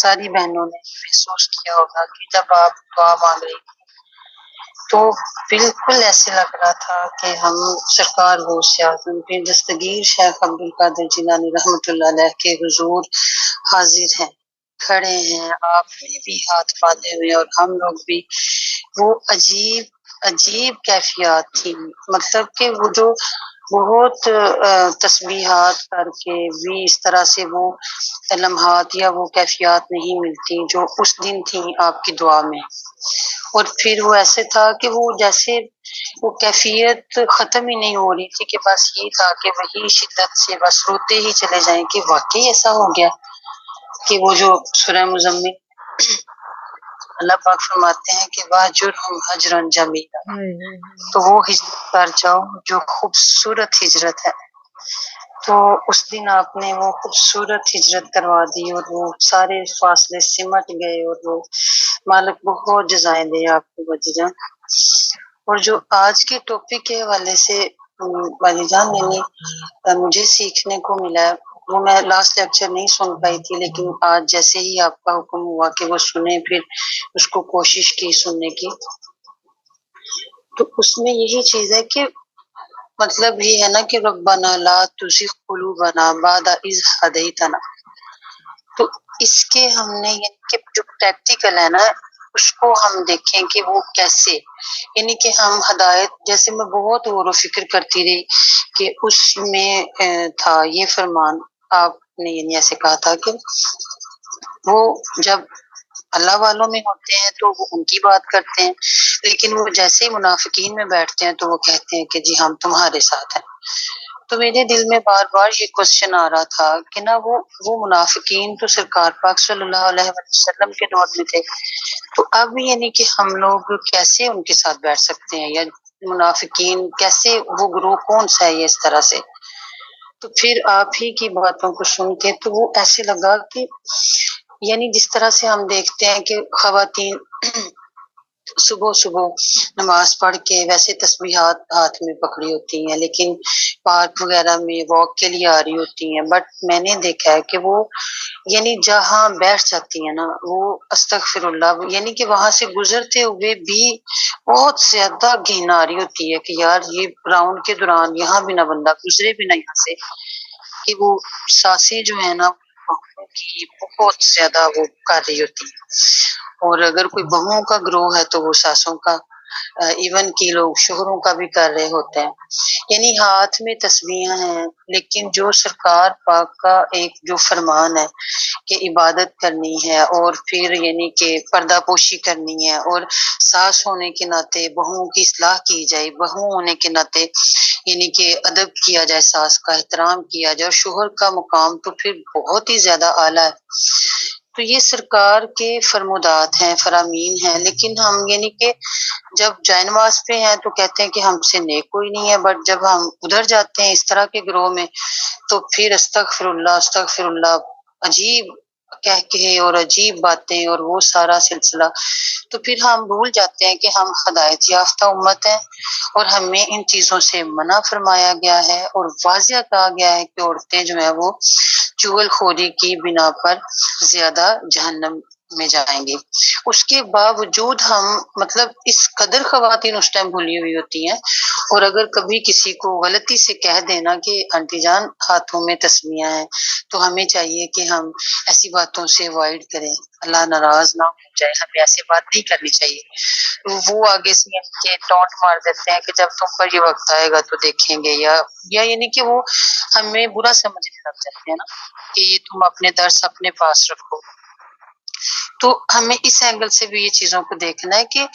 ساری بہنوں نے محسوس کیا ہوگا کہ جب آپ دعا مانگ رہی تھی تو بالکل ایسے لگ رہا تھا کہ ہم سرکار غوث اعظم کے دستگیر شیخ عبدالقادر جیلانی رحمۃ اللہ علیہ کے حضور حاضر ہیں، کھڑے ہیں، آپ نے بھی ہاتھ باندھے ہوئے اور ہم لوگ بھی. وہ عجیب کیفیات تھی، مطلب کہ وہ جو بہت تسبیحات کر کے بھی اس طرح سے وہ لمحات یا وہ کیفیات نہیں ملتی جو اس دن تھی آپ کی دعا میں. اور پھر وہ ایسے تھا کہ وہ جیسے وہ کیفیت ختم ہی نہیں ہو رہی تھی کہ بس یہ تھا کہ وہی شدت سے بس روتے ہی چلے جائیں کہ واقعی ایسا ہو گیا کہ وہ جو سورہ مزمل اللہ پاک فرماتے ہیں کہ واجرہم ہجرا جمیلا، تو وہ ہجرت کر جاؤ جو خوبصورت ہجرت ہے. تو اس دن آپ نے وہ خوبصورت ہجرت کروا دی اور وہ سارے فاصلے سمٹ گئے، اور وہ مالک بہت جزائیں دے آپ کو وجہ. اور جو آج کے ٹاپک کے حوالے سے والی جان مجھے سیکھنے کو ملا، وہ میں لاسٹ لیکچر نہیں سن پائی تھی، لیکن آج جیسے ہی آپ کا حکم ہوا کہ وہ سنیں، پھر اس کو کوشش کی سننے کی، تو اس میں یہی چیز ہے کہ مطلب یہ ہے نا کہ ربنا لا تزغ قلوبنا بعد اذ ہدیتنا، تو اس کے ہم نے یعنی کہ جو پریکٹیکل ہے نا اس کو ہم دیکھیں کہ وہ کیسے، یعنی کہ ہم ہدایت، جیسے میں بہت غور و فکر کرتی رہی کہ اس میں تھا یہ فرمان، آپ نے یعنی ایسے کہا تھا کہ وہ جب اللہ والوں میں ہوتے ہیں تو وہ ان کی بات کرتے ہیں، لیکن وہ جیسے ہی منافقین میں بیٹھتے ہیں تو وہ کہتے ہیں کہ جی ہم تمہارے ساتھ ہیں۔ تو میرے دل میں بار بار یہ کوشچن آ رہا تھا کہ نا وہ منافقین تو سرکار پاک صلی اللہ علیہ وسلم کے دور میں تھے، تو اب یعنی کہ ہم لوگ کیسے ان کے ساتھ بیٹھ سکتے ہیں، یا منافقین کیسے، وہ گروہ کون سا ہے یہ اس طرح سے؟ تو پھر آپ ہی کی باتوں کو سن کے تو وہ ایسے لگا کہ یعنی جس طرح سے ہم دیکھتے ہیں کہ خواتین صبح صبح نماز پڑھ کے ویسے تسبیحات ہاتھ میں پکڑی ہوتی ہیں، لیکن پارک وغیرہ میں واک کے لیے آ رہی ہوتی ہیں، بٹ میں نے دیکھا ہے کہ وہ یعنی جہاں بیٹھ جاتی ہیں نا وہ استغفر اللہ، یعنی کہ وہاں سے گزرتے ہوئے بھی بہت زیادہ گھن آ رہی ہوتی ہے کہ یار یہ راؤنڈ کے دوران یہاں بھی نہ بندہ گزرے بھی نہ یہاں سے، کہ وہ سانسیں جو ہے نا کی بہت زیادہ وہ کر رہی ہوتی ہے، اور اگر کوئی بہوؤں کا گروہ ہے تو وہ ساسوں کا، ایون کی لوگ شوہروں کا بھی کر رہے ہوتے ہیں، یعنی ہاتھ میں تسبیحاں ہیں، لیکن جو سرکار پاک کا ایک جو فرمان ہے کہ عبادت کرنی ہے اور پھر یعنی کہ پردہ پوشی کرنی ہے، اور ساس ہونے کے ناطے بہوؤں کی اصلاح کی جائے، بہو ہونے کے ناطے یعنی کہ ادب کیا جائے، ساس کا احترام کیا جائے، اور شوہر کا مقام تو پھر بہت ہی زیادہ اعلیٰ ہے۔ تو یہ سرکار کے فرمودات ہیں، فرامین ہیں، لیکن ہم یعنی کہ جب جائے نماز پہ ہیں تو کہتے ہیں کہ ہم سے نیک کوئی نہیں ہے، بٹ جب ہم ادھر جاتے ہیں اس طرح کے گروہ میں تو پھر استغفر اللہ عجیب کہہ کے اور عجیب باتیں اور وہ سارا سلسلہ، تو پھر ہم بھول جاتے ہیں کہ ہم ہدایت یافتہ امت ہیں، اور ہمیں ان چیزوں سے منع فرمایا گیا ہے، اور واضح کہا گیا ہے کہ عورتیں جو ہیں وہ چغل خوری کی بنا پر زیادہ جہنم میں جائیں گی۔ اس کے باوجود ہم مطلب اس قدر خواتین اس ٹائم بھولی ہوئی ہوتی ہیں، اور اگر کبھی کسی کو غلطی سے کہہ دینا کہ آنٹی جان ہاتھوں میں تسبیحاں ہیں، تو ہمیں چاہیے کہ ہم ایسی باتوں سے اوائڈ کریں، اللہ ناراض نہ ہو جائے، ہمیں ایسی بات نہیں کرنی چاہیے۔ وہ آگے سے کہ ٹونٹ مار دیتے ہیں کہ جب تم پر یہ وقت آئے گا تو دیکھیں گے، یا یعنی کہ وہ ہمیں برا سمجھنے لگ جاتے ہیں نا کہ یہ تم اپنے درس اپنے پاس رکھو۔ تو ہمیں اس اینگل سے بھی یہ چیزوں کو دیکھنا ہے کہ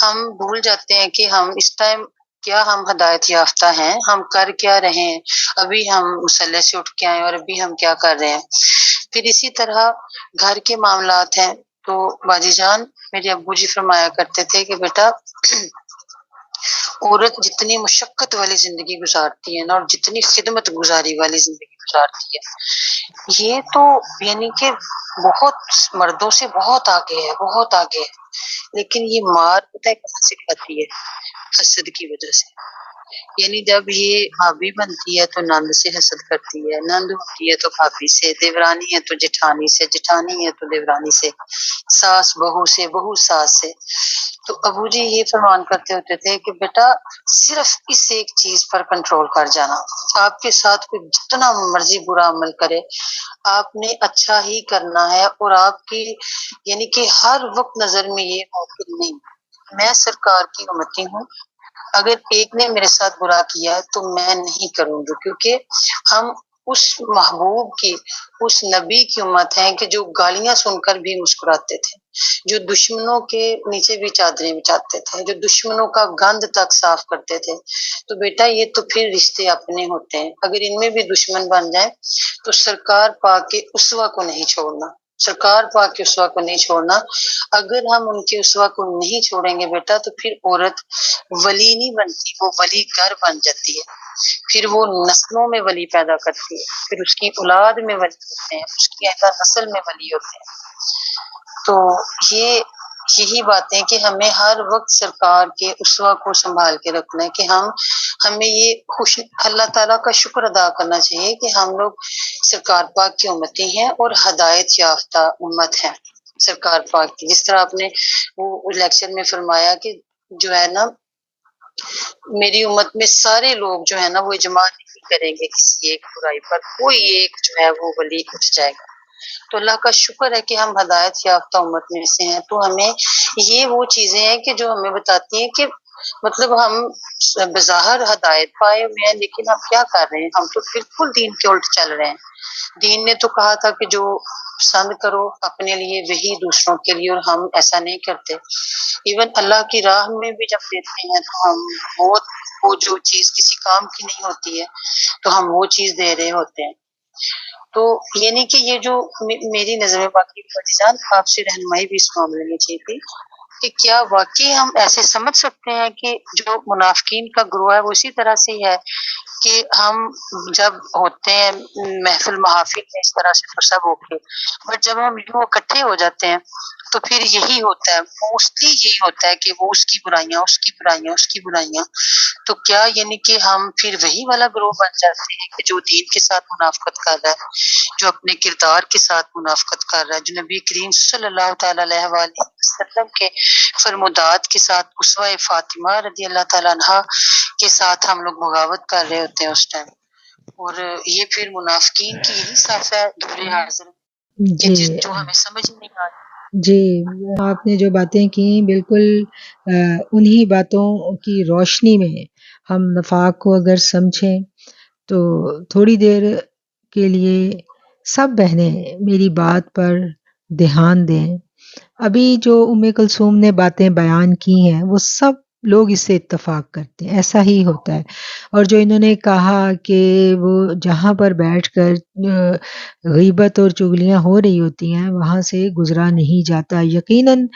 ہم بھول جاتے ہیں کہ ہم اس ٹائم کیا ہم ہدایت یافتہ ہیں، ہم کر کیا رہے ہیں، ابھی ہم مصلی سے اٹھ کے آئے اور ابھی ہم کیا کر رہے ہیں۔ پھر اسی طرح گھر کے معاملات ہیں، تو باجی جان میرے ابو جی فرمایا کرتے تھے کہ بیٹا عورت جتنی مشقت والی زندگی گزارتی ہے نا، اور جتنی خدمت گزاری والی زندگی گزارتی ہے، یہ تو یعنی کہ بہت مردوں سے بہت آگے ہے، بہت آگے ہے، لیکن یہ مار پتہ ہے کہاں سے کھاتی ہے؟ حسد کی وجہ سے۔ یعنی جب یہ بھابھی بنتی ہے تو نند سے حسد کرتی ہے، نند ہوتی ہے تو بھابھی سے، دیورانی ہے تو جٹھانی سے، جٹھانی ہے تو دیورانی سے، ساس بہو سے، بہو ساس سے۔ تو ابو جی یہ فرمان کرتے ہوتے تھے کہ بیٹا صرف اس ایک چیز پر کنٹرول کر جانا، آپ کے ساتھ کوئی جتنا مرضی برا عمل کرے آپ نے اچھا ہی کرنا ہے، اور آپ کی یعنی کہ ہر وقت نظر میں یہ ہو کہ نہیں میں سرکار کی امتی ہوں، اگر ایک نے میرے ساتھ برا کیا تو میں نہیں کروں گی، کیونکہ ہم اس محبوب کی، اس نبی کی امت ہیں کہ جو گالیاں سن کر بھی مسکراتے تھے، جو دشمنوں کے نیچے بھی چادریں بچھاتے تھے، جو دشمنوں کا گند تک صاف کرتے تھے۔ تو بیٹا یہ تو پھر رشتے اپنے ہوتے ہیں، اگر ان میں بھی دشمن بن جائیں تو سرکار پاک کے اسوہ کو نہیں چھوڑنا، سرکار پاک کے اسوہ کو نہیں چھوڑنا۔ اگر ہم ان کے اسوہ کو نہیں چھوڑیں گے بیٹا تو پھر عورت ولی نہیں بنتی، وہ ولی گھر بن جاتی ہے، پھر وہ نسلوں میں ولی پیدا کرتی ہے، پھر اس کی اولاد میں ولی ہوتے ہیں، اس کی اہل نسل میں ولی ہوتے ہیں۔ تو یہ یہی باتیں کہ ہمیں ہر وقت سرکار کے اسوہ کو سنبھال کے رکھنا ہے کہ ہمیں یہ اللہ تعالیٰ کا شکر ادا کرنا چاہیے کہ ہم لوگ سرکار پاک کی امتی ہیں اور ہدایت یافتہ امت ہیں سرکار پاک کی. جس طرح آپ نے وہ لیکچر میں فرمایا کہ جو ہے نا میری امت میں سارے لوگ جو ہے نا وہ اجماع نہیں کریں گے کسی ایک برائی پر، کوئی ایک جو ہے وہ ولی اٹھ جائے گا. تو اللہ کا شکر ہے کہ ہم ہدایت یافتہ امت میں سے ہیں. تو ہمیں یہ وہ چیزیں ہیں کہ جو ہمیں بتاتی ہیں کہ مطلب ہم بظاہر ہدایت پائے ہوئے ہیں لیکن ہم کیا کر رہے ہیں، ہم تو بالکل دین کے الٹ چل رہے ہیں. دین نے تو کہا تھا کہ جو پسند کرو اپنے لیے وہی دوسروں کے لیے، اور ہم ایسا نہیں کرتے. ایون اللہ کی راہ میں بھی جب دیتے ہیں تو ہم وہ جو چیز کسی کام کی نہیں ہوتی ہے تو ہم وہ چیز دے رہے ہوتے ہیں. تو یعنی کہ یہ جو میری نظر میں، باقی فاطی جان آپ سے رہنمائی بھی اس معاملے میں چاہیے تھی کہ کیا واقعی ہم ایسے سمجھ سکتے ہیں کہ جو منافقین کا گروہ ہے وہ اسی طرح سے ہی ہے کہ ہم جب ہوتے ہیں محفل محافل میں اس طرح سے تو سب اوکے، بٹ جب ہم یوں اکٹھے ہو جاتے ہیں تو پھر یہی ہوتا ہے، موسٹلی یہی ہوتا ہے کہ وہ اس کی برائیاں اس کی برائیاں اس کی برائیاں. تو کیا یعنی کہ ہم پھر وہی والا گروہ بن جاتے ہیں کہ جو دین کے ساتھ منافقت کر رہا ہے، جو اپنے کردار کے ساتھ منافقت کر رہا ہے، جو نبی کریم صلی اللہ تعالی علیہ وآلہ وسلم کے فرمودات کے ساتھ اسوہ فاطمہ رضی اللہ تعالیٰ عنہا کے ساتھ ہم لوگ بغاوت کر رہے ہوتے ہیں اس ٹائم. اور یہ پھر منافقین کی یہی صف ہے دور حاضر کہ جی جو ہمیں سمجھ نہیں آ رہی. جی، آپ نے جو باتیں کی بالکل انہی باتوں کی روشنی میں ہم نفاق کو اگر سمجھیں تو تھوڑی دیر کے لیے سب بہنیں میری بات پر دھیان دیں. ابھی جو کلثوم نے باتیں بیان کی ہیں وہ سب لوگ اس سے اتفاق کرتے ہیں، ایسا ہی ہوتا ہے. اور جو انہوں نے کہا کہ وہ جہاں پر بیٹھ کر غیبت اور چغلیاں ہو رہی ہوتی ہیں وہاں سے گزرا نہیں جاتا، یقیناً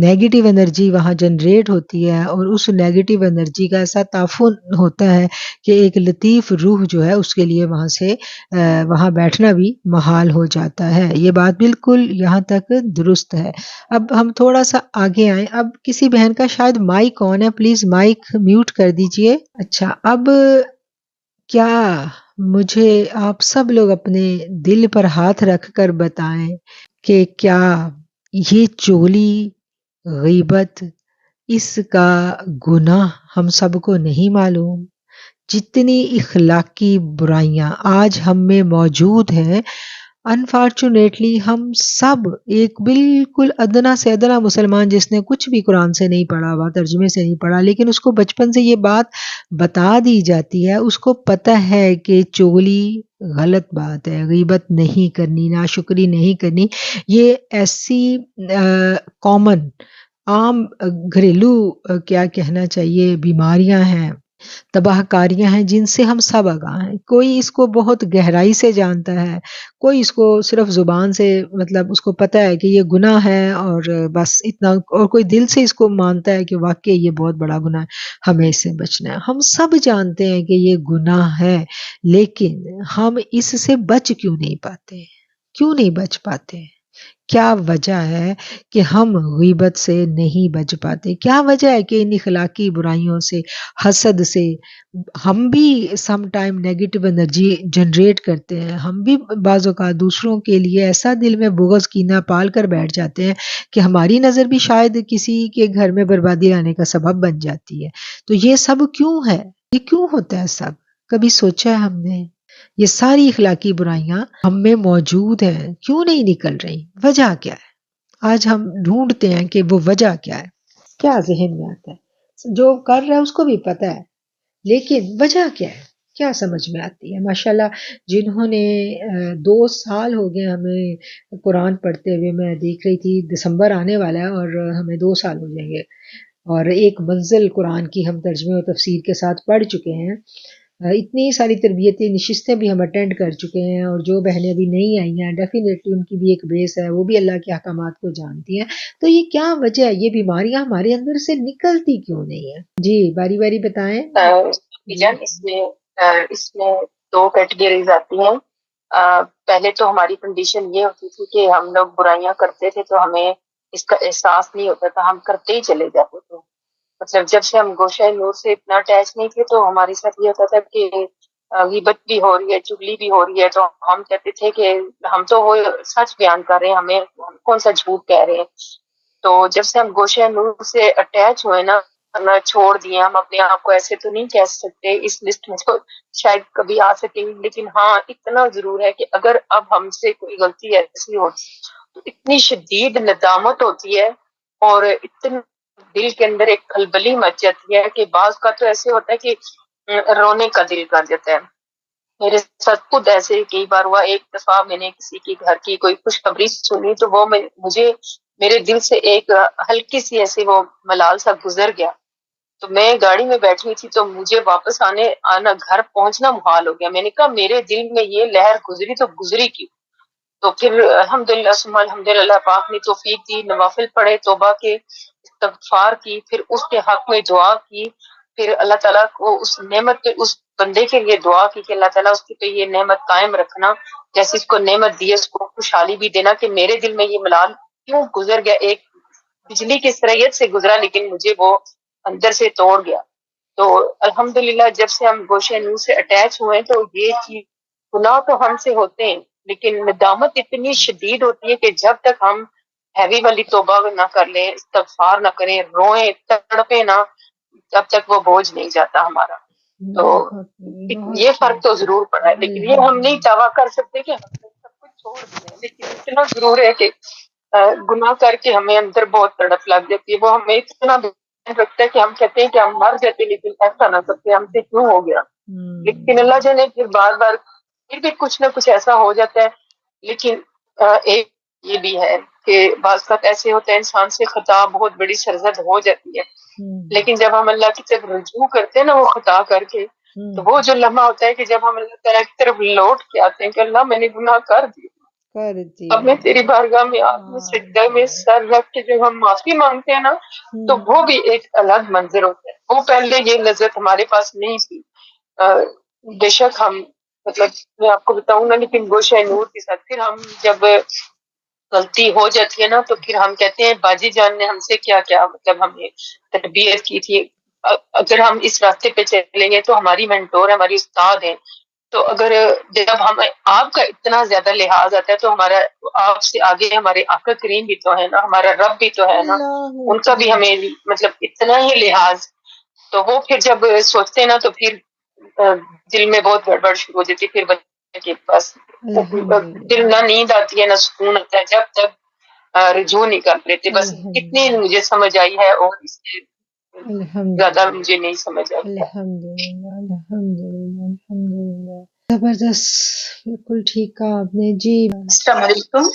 نیگیٹو انرجی وہاں جنریٹ ہوتی ہے اور اس نیگیٹو انرجی کا ایسا تعفن ہوتا ہے کہ ایک لطیف روح جو ہے اس کے لیے وہاں سے وہاں بیٹھنا بھی محال ہو جاتا ہے. یہ بات بالکل یہاں تک درست ہے. اب ہم تھوڑا سا آگے آئیں. اب کسی بہن کا شاید مائک آن ہے، پلیز مائک میوٹ کر دیجئے. اچھا، اب کیا مجھے آپ سب لوگ اپنے دل پر ہاتھ رکھ کر بتائیں کہ کیا یہ چغلی غیبت اس کا گناہ ہم سب کو نہیں معلوم؟ جتنی اخلاقی برائیاں آج ہم میں موجود ہیں، انفارچونیٹلی ہم سب ایک بالکل ادنا سے ادنا مسلمان جس نے کچھ بھی قرآن سے نہیں پڑھا ہوا، ترجمے سے نہیں پڑھا، لیکن اس کو بچپن سے یہ بات بتا دی جاتی ہے، اس کو پتہ ہے کہ چغلی غلط بات ہے، غیبت نہیں کرنی، ناشکری نہیں کرنی. یہ ایسی کامن عام گھریلو کیا کہنا چاہیے بیماریاں ہیں، تباہ کاریاں ہیں جن سے ہم سب آگاہ ہیں. کوئی اس کو بہت گہرائی سے جانتا ہے، کوئی اس کو صرف زبان سے مطلب اس کو پتہ ہے کہ یہ گناہ ہے اور بس اتنا، اور کوئی دل سے اس کو مانتا ہے کہ واقعی یہ بہت بڑا گناہ ہے، ہمیں اس سے بچنا ہے. ہم سب جانتے ہیں کہ یہ گناہ ہے، لیکن ہم اس سے بچ کیوں نہیں پاتے؟ کیوں نہیں بچ پاتے؟ کیا وجہ ہے کہ ہم غیبت سے نہیں بچ پاتے؟ کیا وجہ ہے کہ ان اخلاقی برائیوں سے، حسد سے ہم بھی some time negative energy generate کرتے ہیں؟ ہم بھی بعض اوقات دوسروں کے لیے ایسا دل میں بغض کینہ پال کر بیٹھ جاتے ہیں کہ ہماری نظر بھی شاید کسی کے گھر میں بربادی لانے کا سبب بن جاتی ہے. تو یہ سب کیوں ہے؟ یہ کیوں ہوتا ہے سب؟ کبھی سوچا ہے ہم نے؟ یہ ساری اخلاقی برائیاں ہم میں موجود ہیں، کیوں نہیں نکل رہی؟ وجہ کیا ہے؟ آج ہم ڈھونڈتے ہیں کہ وہ وجہ کیا ہے. کیا ذہن میں آتا ہے؟ جو کر رہا ہے اس کو بھی پتہ ہے، لیکن وجہ کیا ہے؟ کیا سمجھ میں آتی ہے؟ ماشاءاللہ جنہوں نے 2 سال ہو گئے ہمیں قرآن پڑھتے ہوئے، میں دیکھ رہی تھی دسمبر آنے والا ہے اور ہمیں 2 سال ہو جائیں گے، اور ایک منزل قرآن کی ہم ترجمے و تفسیر کے ساتھ پڑھ چکے ہیں. اتنی ساری تربیتی نشستیں بھی ہم اٹینڈ کر چکے ہیں، اور جو بہنیں ابھی نہیں آئی ہیں ڈیفینیٹلی ان کی بھی ایک بیس ہے، وہ بھی اللہ کے احکامات کو جانتی ہیں. تو یہ کیا وجہ ہے؟ یہ بیماریاں ہمارے اندر سے نکلتی کیوں نہیں ہیں؟ جی باری باری بتائیں. جان اس میں 2 کیٹیگریز آتی ہیں. پہلے تو ہماری کنڈیشن یہ ہوتی تھی کہ ہم لوگ برائیاں کرتے تھے تو ہمیں اس کا احساس نہیں ہوتا تھا، ہم کرتے ہی چلے جاتے تھے. مطلب جب سے ہم گوشہ نور سے اتنا اٹیچ نہیں تھے تو ہمارے ساتھ یہ ہوتا تھا کہ غیبت بھی ہو رہی ہے، چگلی بھی ہو رہی ہے، تو ہم کہتے تھے کہ ہم تو وہ سچ بیان کر رہے ہیں، ہمیں کون سا جھوٹ کہہ رہے ہیں. تو جب سے ہم گوشہ نور سے اٹیچ ہوئے نا، کرنا چھوڑ دیے، ہم اپنے آپ کو ایسے تو نہیں کہہ سکتے اس لسٹ میں تو شاید کبھی آ سکیں گے، لیکن ہاں اتنا ضرور ہے کہ اگر اب ہم سے کوئی غلطی ایسی ہو تو اتنی شدید ندامت ہوتی ہے اور اتنا دل کے اندر ایک کھلبلی مچ جاتی ہے کہ بعض کا تو ایسے ہوتا ہے کہ رونے کا دل کر دیتا ہے. میرے ساتھ خود ایسے کئی بار ہوا. ایک دفعہ میں نے کسی کی گھر کی کوئی خوشخبری سنی تو وہ مجھے میرے دل سے ایک ہلکی سی ایسے وہ ملال سا گزر گیا. تو میں گاڑی میں بیٹھی تھی تو مجھے واپس آنا گھر پہنچنا محال ہو گیا. میں نے کہا میرے دل میں یہ لہر گزری تو گزری کیوں. تو پھر الحمدللہ ثم الحمدللہ پاک نے توفیق دی، نوافل پڑھے، توبہ کے، استغفار کی، پھر اس کے حق میں دعا کی، پھر اللہ تعالیٰ کو اس نعمت پہ اس بندے کے لیے دعا کی کہ اللہ تعالیٰ اس کے پہ یہ نعمت قائم رکھنا، جیسے اس کو نعمت دی اس کو خوشحالی بھی دینا کہ میرے دل میں یہ ملال کیوں گزر گیا، ایک بجلی کی سرعت سے گزرا لیکن مجھے وہ اندر سے توڑ گیا. تو الحمدللہ جب سے ہم گوشہ نور سے اٹیچ ہوئے تو یہ چیز، گناہ تو ہم سے ہوتے ہیں لیکن ندامت اتنی شدید ہوتی ہے کہ جب تک ہم ہیوی والی توبہ نہ کر لیں، استغفار نہ کریں، روئیں، تڑپیں نہ، تب تک وہ بوجھ نہیں جاتا ہمارا. تو یہ فرق تو ضرور پڑا ہے، لیکن یہ ہم نہیں دعویٰ کر سکتے کہ ہم نے سب کچھ چھوڑ دیا، لیکن اتنا ضرور ہے کہ گناہ کر کے ہمیں اندر بہت تڑپ لگ جاتی ہے. وہ ہمیں اتنا رکھتا ہے کہ ہم کہتے ہیں کہ ہم مر جاتے لیکن ایسا نہ کرتے، ہم سے کیوں ہو گیا. لیکن اللہ جانے پھر بار بار پھر بھی کچھ نہ کچھ ایسا ہو جاتا ہے. لیکن ایک یہ بھی ہے کہ بعض وقت ایسے ہوتا ہے انسان سے خطا بہت بڑی سرزد ہو جاتی ہے، لیکن جب ہم اللہ کی طرف رجوع کرتے ہیں نا وہ خطا کر کے، تو وہ جو لمحہ ہوتا ہے کہ جب ہم اللہ تعالیٰ کی طرف لوٹ کے آتے ہیں کہ اللہ میں نے گناہ کر دیا، اب میں تیری بارگاہ میں آدمی سجدہ میں سر رکھ کے جب ہم معافی مانگتے ہیں نا تو وہ بھی ایک الگ منظر ہوتا ہے. وہ پہلے یہ لذت ہمارے پاس نہیں تھی. بے شک ہم مطلب میں آپ کو بتاؤں نا، لیکن گوشہ نور کے ساتھ پھر ہم جب غلطی ہو جاتی ہے نا تو پھر ہم کہتے ہیں باجی جان نے ہم سے کیا کیا مطلب ہمیں تربیت کی تھی. اگر ہم اس راستے پہ چلیں گے تو ہماری مینٹور ہے، ہماری استاد ہیں. تو اگر جب ہمیں آپ کا اتنا زیادہ لحاظ آتا ہے تو ہمارا آپ سے آگے ہمارے آقا کریم بھی تو ہے نا، ہمارا رب بھی تو ہے نا، ان کا بھی ہمیں مطلب اتنا ہی لحاظ. تو وہ پھر جب سوچتے ہیں نا تو پھر دل میں بہت گڑبڑ شروع ہو جاتی ہے. پھر بچے کے پاس دل نہ نیند آتی ہے نہ سکون آتا ہے جب تک رجوع نہیں کر لیتے. بس اتنی مجھے سمجھ آئی ہے اور اس سے زیادہ مجھے نہیں سمجھ آئی. الحمدللہ الحمدللہ الحمدللہ، زبردست، بالکل ٹھیک کہا آپ نے جی. السلام علیکم.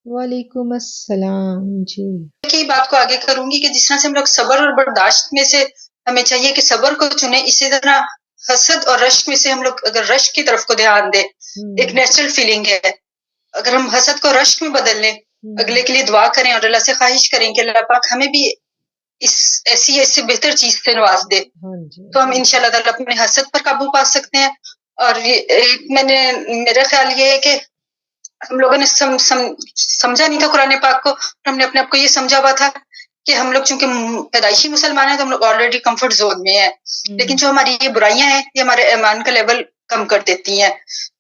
وعلیکم السلام جی. کی بات کو آگے کروں گی کہ جس طرح سے ہم لوگ صبر اور برداشت میں سے ہمیں چاہیے کہ صبر کو چنیں، اسی طرح حسد اور رشک میں سے ہم لوگ اگر رشک کی طرف کو دھیان دیں، ایک نیچرل فیلنگ ہے، اگر ہم حسد کو رشک میں بدل لیں، اگلے کے لیے دعا کریں اور اللہ سے خواہش کریں کہ اللہ پاک ہمیں بھی اس ایسی بہتر چیز سے نواز دے، تو ہم انشاءاللہ تعالیٰ اپنے حسد پر قابو پا سکتے ہیں. اور میرا خیال یہ ہے کہ ہم لوگوں نے سمجھا نہیں تھا قرآن پاک کو، ہم نے اپنے آپ کو یہ سمجھا ہوا تھا کہ ہم لوگ چونکہ پیدائشی مسلمان ہیں تو ہم لوگ آلریڈی کمفرٹ زون میں ہیں، لیکن جو ہماری یہ برائیاں ہیں یہ ہمارے ایمان کا لیول کم کر دیتی ہیں.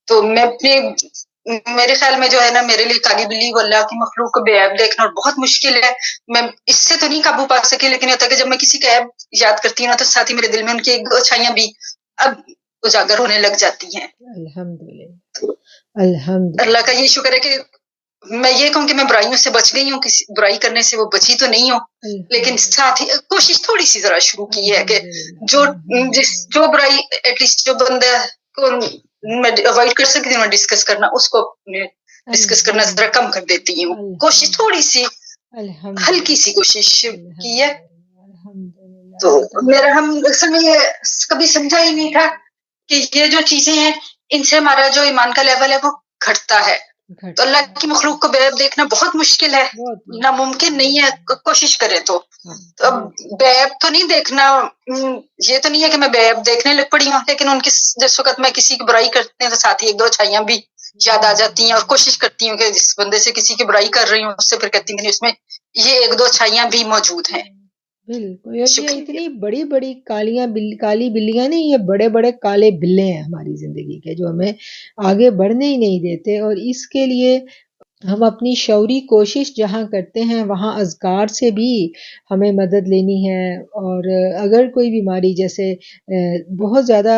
تو میرے خیال میں جو ہے نا، میرے لیے کالی بلی و اللہ کی مخلوق کو بے عیب دیکھنا بہت مشکل ہے. میں اس سے تو نہیں قابو پا سکی، لیکن یہ ہوتا ہے کہ جب میں کسی کا عیب یاد کرتی ہوں نا تو ساتھ ہی میرے دل میں ان کی ایک دو اچھائیاں بھی اب اجاگر ہونے لگ جاتی ہیں. الحمدللہ الحمدللہ، اللہ کا یہ شکر ہے کہ میں یہ کہوں کہ میں برائیوں سے بچ گئی ہوں، کسی برائی کرنے سے وہ بچی تو نہیں ہوں، لیکن ساتھ ہی کوشش تھوڑی سی ذرا شروع کی ہے کہ جو برائی ایٹ لیسٹ جو بندہ کو میں اوائڈ کر سکتی ہوں ڈسکس کرنا، اس کو ڈسکس کرنا ذرا کم کر دیتی ہوں. کوشش تھوڑی سی ہلکی سی کوشش کی ہے. تو میرا ہم اصل میں یہ کبھی سمجھا ہی نہیں تھا کہ یہ جو چیزیں ہیں ان سے ہمارا جو ایمان کا لیول ہے وہ گھٹتا ہے. تو اللہ کی مخلوق کو بے عیب دیکھنا بہت مشکل ہے، ناممکن نہیں ہے، کوشش کرے تو اب بے عیب تو نہیں دیکھنا، یہ تو نہیں ہے کہ میں بے عیب دیکھنے لگ پڑی ہوں، لیکن ان کی جس وقت میں کسی کی برائی کرتے ہیں تو ساتھ ہی ایک دو اچھائیاں بھی یاد آ جاتی ہیں اور کوشش کرتی ہوں کہ جس بندے سے کسی کی برائی کر رہی ہوں اس سے پھر کہتی ہوں کہ اس میں یہ ایک دو اچھائیاں بھی موجود ہیں. بالکل. یہ اتنی بڑی بڑی کالی بلیاں نہیں، یہ بڑے بڑے کالے بلے ہیں ہماری زندگی کے، جو ہمیں آگے بڑھنے ہی نہیں دیتے. اور اس کے لیے ہم اپنی شعوری کوشش جہاں کرتے ہیں وہاں اذکار سے بھی ہمیں مدد لینی ہے. اور اگر کوئی بیماری جیسے بہت زیادہ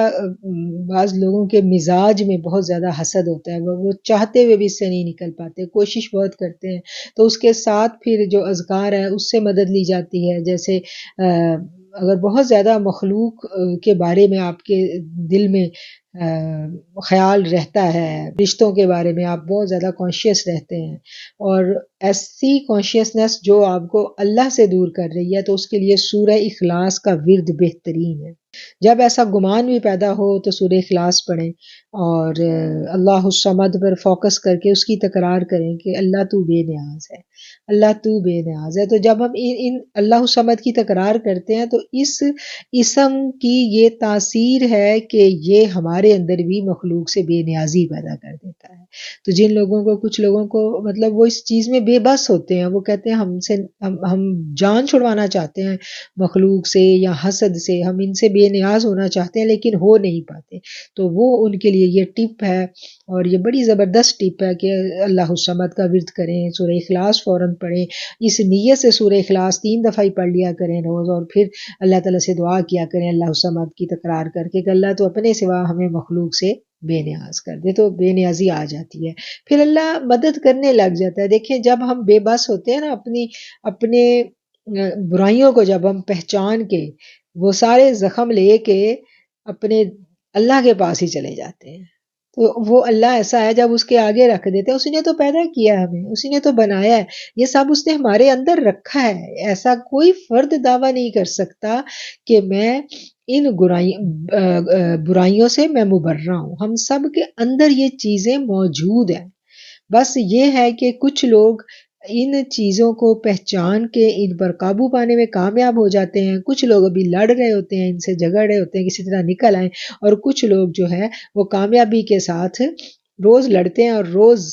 بعض لوگوں کے مزاج میں بہت زیادہ حسد ہوتا ہے، وہ چاہتے ہوئے بھی اس سے نہیں نکل پاتے، کوشش بہت کرتے ہیں، تو اس کے ساتھ پھر جو اذکار ہے اس سے مدد لی جاتی ہے. جیسے اگر بہت زیادہ مخلوق کے بارے میں آپ کے دل میں خیال رہتا ہے، رشتوں کے بارے میں آپ بہت زیادہ کانشیس رہتے ہیں، اور ایسی کانشیسنس جو آپ کو اللہ سے دور کر رہی ہے، تو اس کے لیے سورہ اخلاص کا ورد بہترین ہے. جب ایسا گمان بھی پیدا ہو تو سورہ اخلاص پڑھیں اور اللہ الصمد پر فوکس کر کے اس کی تکرار کریں کہ اللہ تو بے نیاز ہے، اللہ تو بے نیاز ہے. تو جب ہم ان اللہ الصمد کی تکرار کرتے ہیں تو اس اسم کی یہ تاثیر ہے کہ یہ ہمارے اندر بھی مخلوق سے بے نیازی پیدا کر دیتا ہے. تو جن لوگوں کو، کچھ لوگوں کو مطلب وہ اس چیز میں بے بس ہوتے ہیں، وہ کہتے ہیں ہم جان چھڑوانا چاہتے ہیں مخلوق سے یا حسد سے، ہم ان سے بے نیاز ہونا چاہتے ہیں لیکن ہو نہیں پاتے. تو وہ ان کے لیے یہ ٹپ ہے، اور یہ بڑی زبردست ٹپ ہے کہ اللہ الصمد کا ورد کریں، سورہ اخلاص فوراً پڑھیں. اس نیت سے سورہ اخلاص 3 دفعہ ہی پڑھ لیا کریں روز، اور پھر اللہ تعالیٰ سے دعا کیا کریں اللہ الصمد کی تکرار کر کے کہ اللہ تو اپنے سوا ہمیں مخلوق سے بے نیاز کر دے. تو بے نیازی آ جاتی ہے، پھر اللہ مدد کرنے لگ جاتا ہے. دیکھیں جب ہم بے بس ہوتے ہیں نا، اپنے برائیوں کو جب ہم پہچان کے وہ سارے زخم لے کے اپنے اللہ کے پاس ہی چلے جاتے ہیں، تو وہ اللہ ایسا ہے جب اس کے آگے رکھ دیتے ہیں. اسی نے تو پیدا کیا ہے ہمیں، اسی نے تو بنایا ہے، یہ سب اس نے ہمارے اندر رکھا ہے. ایسا کوئی فرد دعویٰ نہیں کر سکتا کہ میں ان برائیوں سے میں مبرہ ہوں. ہم سب کے اندر یہ چیزیں موجود ہیں، بس یہ ہے کہ کچھ لوگ ان چیزوں کو پہچان کے ان پر قابو پانے میں کامیاب ہو جاتے ہیں. کچھ لوگ ابھی لڑ رہے ہوتے ہیں، ان سے جھگڑ رہے ہوتے ہیں کسی طرح نکل آئیں، اور کچھ لوگ جو ہے وہ کامیابی کے ساتھ روز لڑتے ہیں اور روز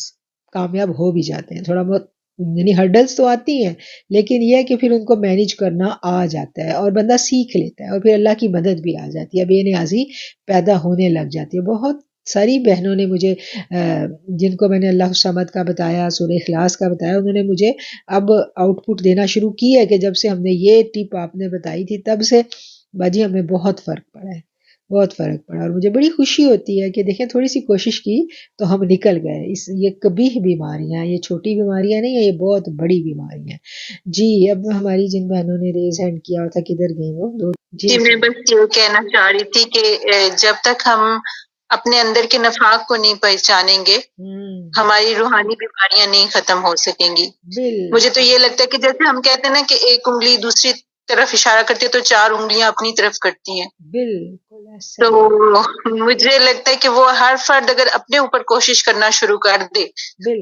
کامیاب ہو بھی جاتے ہیں. تھوڑا بہت یعنی ہرڈلز تو آتی ہیں، لیکن یہ ہے کہ پھر ان کو مینیج کرنا آ جاتا ہے اور بندہ سیکھ لیتا ہے، اور پھر اللہ کی مدد بھی آ جاتی ہے، بے نیازی پیدا ہونے لگ جاتی ہے. بہت ساری بہنوں نے مجھے، جن کو میں نے اللہ الصمد کا بتایا، سورہ اخلاص کا بتایا، انہوں نے مجھے اب آؤٹ پٹ دینا شروع کی ہے کہ جب سے ہم نے یہ ٹپ آپ نے بتائی تھی تب سے باجی ہمیں بہت فرق پڑا ہے، بہت فرق پڑا. اور مجھے بڑی خوشی ہوتی ہے کہ دیکھیں تھوڑی سی کوشش کی تو ہم نکل گئے. یہ قبیح بیماریاں، یہ چھوٹی بیماریاں نہیں ہیں، یہ بہت بڑی بیماریاں ہیں. جی اب ہماری جن بہنوں نے ریز ہینڈ کیا ہوا تھا کدھر گئی وہ دو؟ جی میں بس یہ کہنا چاہ رہی تھی کہ جب تک ہم اپنے اندر کے نفاق کو نہیں پہچانیں گے ہماری روحانی بیماریاں نہیں ختم ہو سکیں گی. مجھے تو یہ لگتا ہے کہ جیسے ہم کہتے ہیں نا کہ ایک انگلی دوسری طرف اشارہ کرتی ہے تو 4 انگلیاں اپنی طرف کرتی ہیں. بالکل تو مجھے لگتا ہے کہ وہ ہر فرد اگر اپنے اوپر کوشش کرنا شروع کر دے،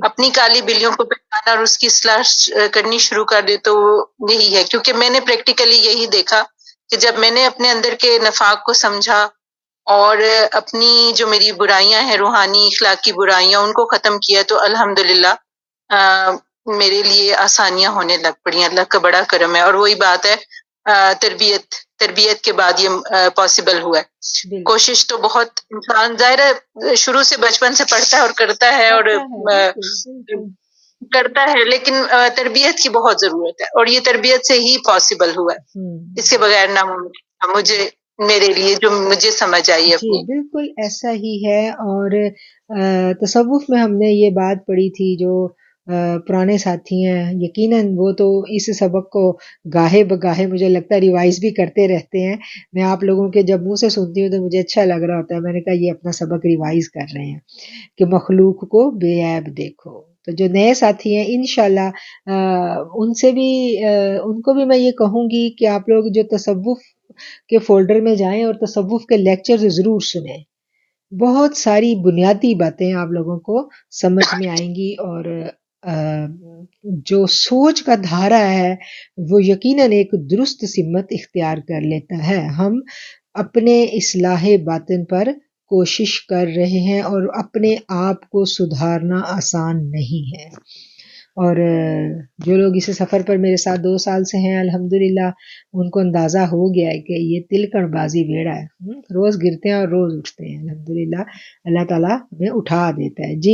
اپنی کالی بلیوں کو پہچانا اور اس کی اصلاح کرنی شروع کر دے، تو یہی ہے. کیونکہ میں نے پریکٹیکلی یہی دیکھا کہ جب میں نے اپنے اندر کے نفاق کو سمجھا اور اپنی جو میری برائیاں ہیں، روحانی اخلاقی برائیاں، ان کو ختم کیا، تو الحمدللہ میرے لیے آسانیاں ہونے لگ پڑی. اللہ کا بڑا کرم ہے. اور وہی بات ہے، تربیت کے بعد یہ پاسبل ہوا ہے. کوشش تو بہت انسان ظاہر ہے شروع سے بچپن سے پڑھتا ہے اور کرتا ہے اور کرتا ہے، لیکن تربیت کی بہت ضرورت ہے، اور یہ تربیت سے ہی پاسبل ہوا ہے. اس کے بغیر ناممکن مجھے، میرے لیے جو مجھے سمجھ آئی اپنی. جی بالکل ایسا ہی ہے. اور تصوف میں ہم نے یہ بات پڑھی تھی، جو پرانے ساتھی ہیں یقیناً وہ تو اس سبق کو گاہے بگاہے مجھے لگتا ہے ریوائز بھی کرتے رہتے ہیں. میں آپ لوگوں کے جب منہ سے سنتی ہوں تو مجھے اچھا لگ رہا ہوتا ہے. میں نے کہا یہ اپنا سبق ریوائز کر رہے ہیں کہ مخلوق کو بے عیب دیکھو. تو جو نئے ساتھی ہیں انشاءاللہ ان سے بھی ان کو بھی میں یہ کہوں گی کہ آپ لوگ جو تصوف کے فولڈر میں جائیں اور تصوف کے لیکچر ضرور سنیں. بہت ساری بنیادی باتیں آپ لوگوں کو سمجھ میں آئیں گی، اور جو سوچ کا دھارا ہے وہ یقیناً ایک درست سمت اختیار کر لیتا ہے. ہم اپنے اصلاح باطن پر کوشش کر رہے ہیں اور اپنے آپ کو سدھارنا آسان نہیں ہے. اور جو لوگ اس سفر پر میرے ساتھ 2 سال سے ہیں الحمدللہ ان کو اندازہ ہو گیا ہے کہ یہ تلکڑ بازی بیڑا ہے، روز گرتے ہیں اور روز اٹھتے ہیں الحمدللہ، اللہ تعالیٰ ہمیں اٹھا دیتا ہے. جی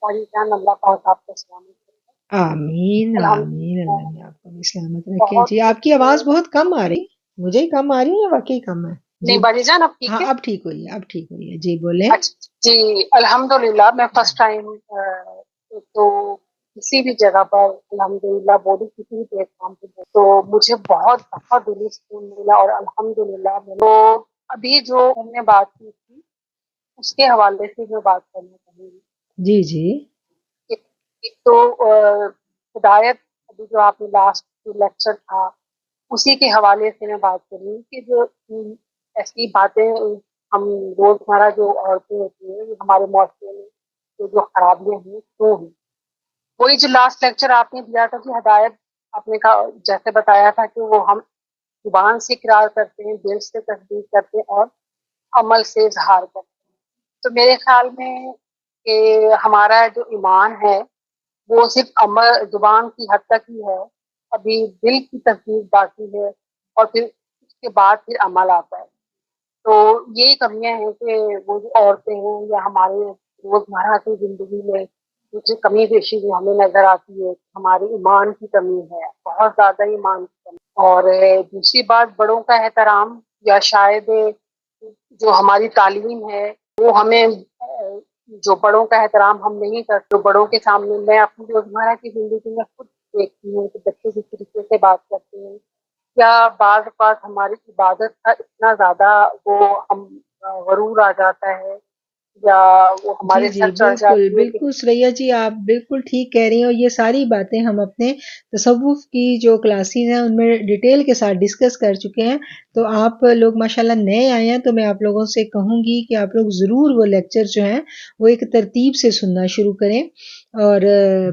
جان اللہ پاک آپ کو سلامت رکھے. آمین آمین، الحمدللہ اللہ نے آپ کو بھی سلامت رکھے. بہت جی آپ کی آواز بہت کم آ رہی، مجھے ہی کم آ رہی ہے یا واقعی کم ہے؟ جی نہیں باجی جان اب ٹھیک ہاں ہے. اب ٹھیک ہوئی ہے، اب ٹھیک ہوئی ہے، جی بولیں. اچھا جی الحمدللہ میں فرسٹ ٹائم تو کسی بھی جگہ پر الحمدللہ بولی کسی بھی پلیٹ فارم پہ گئی، تو مجھے بہت بہت دلی سکون ملا. اور الحمدللہ تو ابھی جو ہم نے بات کی تھی اس کے حوالے سے میں بات کرنا چاہوں گی. جی جی ایک تو ہدایت، ابھی جو آپ نے لاسٹ لیکچر تھا اسی کے حوالے سے میں بات کروں کہ جو ایسی باتیں ہم روزمرہ جو عورتیں ہوتی ہیں ہمارے معاشرے میں جو خرابیاں ہیں کیوں ہیں، وہی جو لاسٹ لیکچر آپ نے دیا تھا کہ ہدایت آپ نے کہا جیسے بتایا تھا کہ وہ ہم زبان سے اقرار کرتے ہیں، دل سے تصدیق کرتے ہیں اور عمل سے اظہار کرتے ہیں. تو میرے خیال میں کہ ہمارا جو ایمان ہے وہ صرف عمل زبان کی حد تک ہی ہے، ابھی دل کی تصدیق باقی ہے اور پھر اس کے بعد پھر عمل آتا ہے. تو یہی کمیاں ہیں کہ وہ جو عورتیں ہیں یا ہمارے روزمرہ کی زندگی میں جو کمی بیشی جو ہمیں نظر آتی ہے ہمارے ایمان کی کمی ہے، بہت زیادہ ایمان کی کمی. اور دوسری بات بڑوں کا احترام، یا شاید جو ہماری تعلیم ہے وہ ہمیں جو بڑوں کا احترام ہم نہیں کرتے، جو بڑوں کے سامنے میں اپنی روزمرہ کی زندگی میں خود دیکھتی ہوں کہ بچے کس طریقے سے بات کرتے ہیں، یا بعض اوقات ہماری عبادت کا اتنا زیادہ وہ ہم غرور آ جاتا ہے یا وہ جی ہمارے جی سر چڑھ بالکل جاتی ہے کہ بالکل سریا جی آپ بالکل ٹھیک کہہ رہی ہیں، اور یہ ساری باتیں ہم اپنے تصوف کی جو کلاسز ہیں ان میں ڈیٹیل کے ساتھ ڈسکس کر چکے ہیں. تو آپ لوگ ماشاءاللہ نئے آئے ہیں تو میں آپ لوگوں سے کہوں گی کہ آپ لوگ ضرور وہ لیکچر جو ہیں وہ ایک ترتیب سے سننا شروع کریں. اور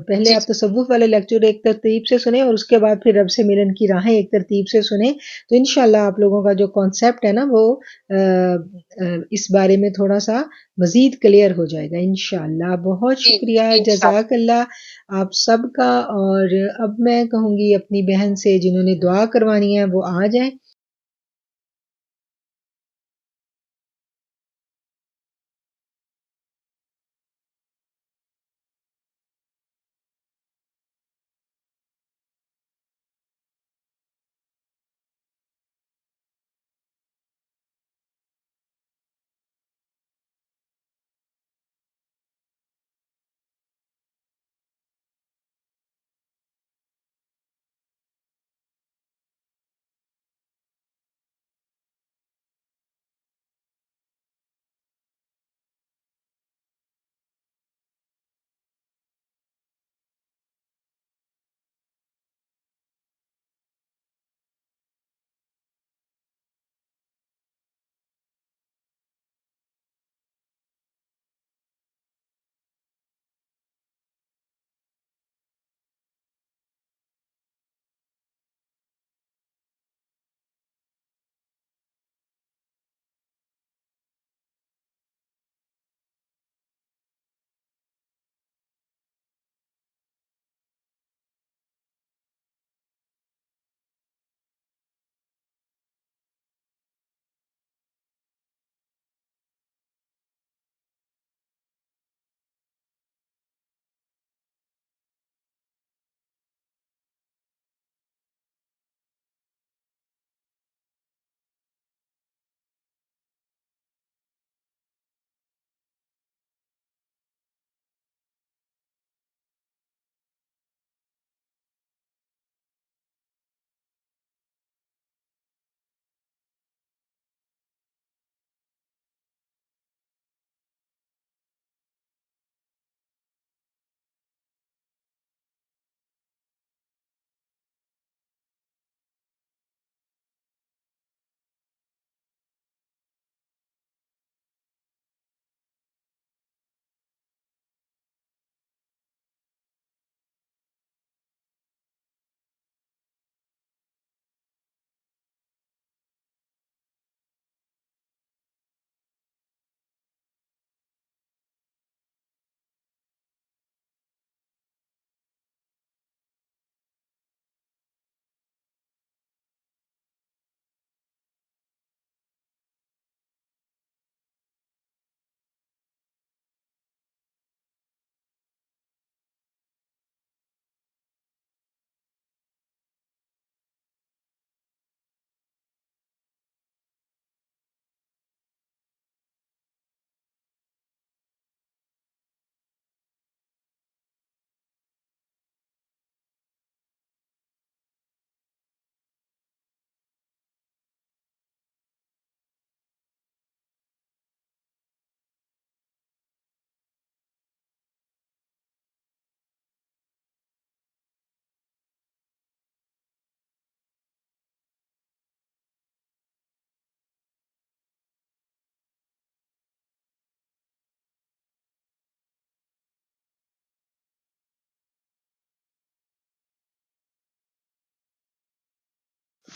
پہلے جی آپ تصوف والے لیکچر ایک ترتیب سے سنیں اور اس کے بعد پھر رب سے ملن کی راہیں ایک ترتیب سے سنیں، تو انشاءاللہ آپ لوگوں کا جو کانسیپٹ ہے نا وہ اس بارے میں تھوڑا سا مزید کلیئر ہو جائے گا انشاءاللہ. بہت جی شکریہ، انشاءاللہ. جزاک اللہ آپ سب کا. اور اب میں کہوں گی اپنی بہن سے جنہوں نے دعا کروانی ہے وہ آ جائیں.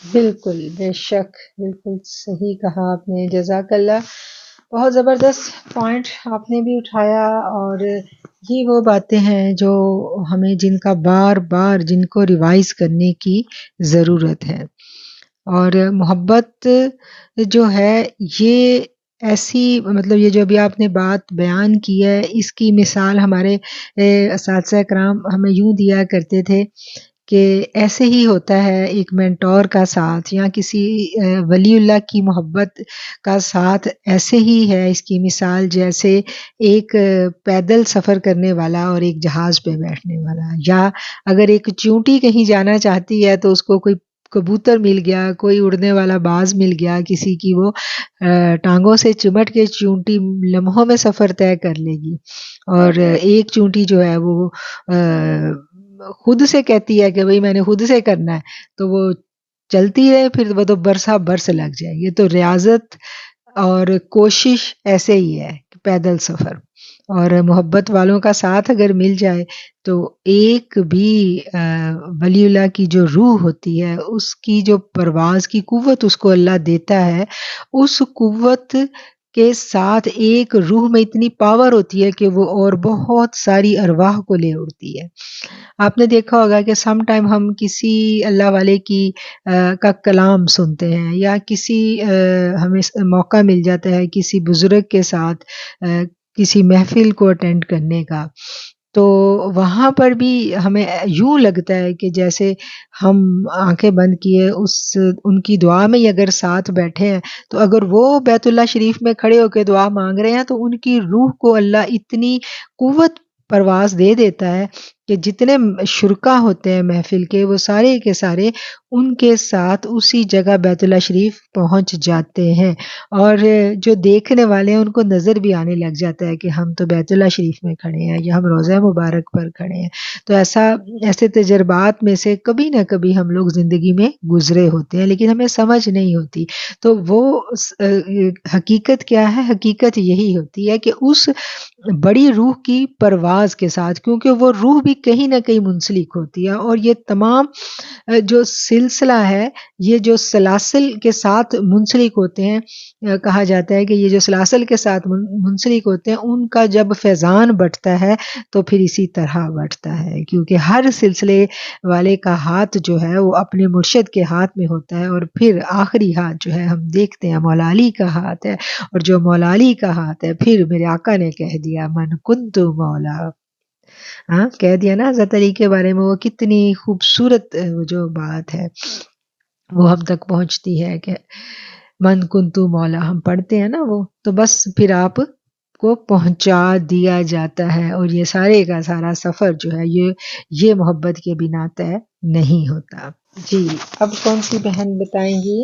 بالکل بے شک، بالکل صحیح کہا آپ نے، جزاک اللہ. بہت زبردست پوائنٹ آپ نے بھی اٹھایا، اور یہ وہ باتیں ہیں جو ہمیں جن کا بار بار جن کو ریوائز کرنے کی ضرورت ہے. اور محبت جو ہے یہ ایسی، مطلب یہ جو ابھی آپ نے بات بیان کی ہے، اس کی مثال ہمارے اساتذہ کرام ہمیں یوں دیا کرتے تھے کہ ایسے ہی ہوتا ہے ایک مینٹور کا ساتھ یا کسی ولی اللہ کی محبت کا ساتھ ایسے ہی ہے. اس کی مثال جیسے ایک پیدل سفر کرنے والا اور ایک جہاز پہ بیٹھنے والا، یا اگر ایک چیونٹی کہیں جانا چاہتی ہے تو اس کو کوئی کبوتر مل گیا، کوئی اڑنے والا باز مل گیا کسی کی، وہ ٹانگوں سے چمٹ کے چیونٹی لمحوں میں سفر طے کر لے گی. اور ایک چیونٹی جو ہے وہ خود سے کہتی ہے کہ بھئی میں نے خود سے کرنا ہے، تو وہ چلتی ہے، پھر وہ تو برسا برس لگ جائے. یہ تو ریاضت اور کوشش ایسے ہی ہے، پیدل سفر. اور محبت والوں کا ساتھ اگر مل جائے تو ایک بھی ولی اللہ کی جو روح ہوتی ہے، اس کی جو پرواز کی قوت اس کو اللہ دیتا ہے، اس قوت کے ساتھ ایک روح میں اتنی پاور ہوتی ہے کہ وہ اور بہت ساری ارواح کو لے اڑتی ہے. آپ نے دیکھا ہوگا کہ سم ٹائم ہم کسی اللہ والے کی کا کلام سنتے ہیں، یا کسی ہمیں موقع مل جاتا ہے کسی بزرگ کے ساتھ کسی محفل کو اٹینڈ کرنے کا، تو وہاں پر بھی ہمیں یوں لگتا ہے کہ جیسے ہم آنکھیں بند کیے ان کی دعا میں ہی اگر ساتھ بیٹھے ہیں، تو اگر وہ بیت اللہ شریف میں کھڑے ہو کے دعا مانگ رہے ہیں تو ان کی روح کو اللہ اتنی قوت پرواز دے دیتا ہے کہ جتنے شرکا ہوتے ہیں محفل کے، وہ سارے کے سارے ان کے ساتھ اسی جگہ بیت اللہ شریف پہنچ جاتے ہیں. اور جو دیکھنے والے ہیں ان کو نظر بھی آنے لگ جاتا ہے کہ ہم تو بیت اللہ شریف میں کھڑے ہیں یا ہم روضہ مبارک پر کھڑے ہیں. تو ایسے تجربات میں سے کبھی نہ کبھی ہم لوگ زندگی میں گزرے ہوتے ہیں، لیکن ہمیں سمجھ نہیں ہوتی. تو وہ حقیقت کیا ہے؟ حقیقت یہی ہوتی ہے کہ اس بڑی روح کی پرواز کے ساتھ، کیونکہ وہ روح بھی کہیں نہ کہیں منسلک ہوتی ہے، اور یہ تمام جو سلسلہ ہے یہ جو سلاسل کے ساتھ منسلک ہوتے ہیں، کہا جاتا ہے کہ یہ جو سلاسل کے ساتھ منسلک ہوتے ہیں ان کا جب فیضان بٹتا ہے تو پھر اسی طرح بٹتا ہے، کیونکہ ہر سلسلے والے کا ہاتھ جو ہے وہ اپنے مرشد کے ہاتھ میں ہوتا ہے، اور پھر آخری ہاتھ جو ہے ہم دیکھتے ہیں مولا علی کا ہاتھ ہے. اور جو مولا علی کا ہاتھ ہے، پھر میرے آقا نے کہہ دیا من کنت مولا، ہاں کہہ دیا نا حضرت علی کے بارے میں. وہ کتنی خوبصورت وہ جو بات ہے وہ ہم تک پہنچتی ہے کہ من کنتو مولا ہم پڑھتے ہیں نا وہ، تو بس پھر آپ کو پہنچا دیا جاتا ہے. اور یہ سارے کا سارا سفر جو ہے یہ محبت کے بنا طے نہیں ہوتا. جی اب کون سی بہن بتائیں گی؟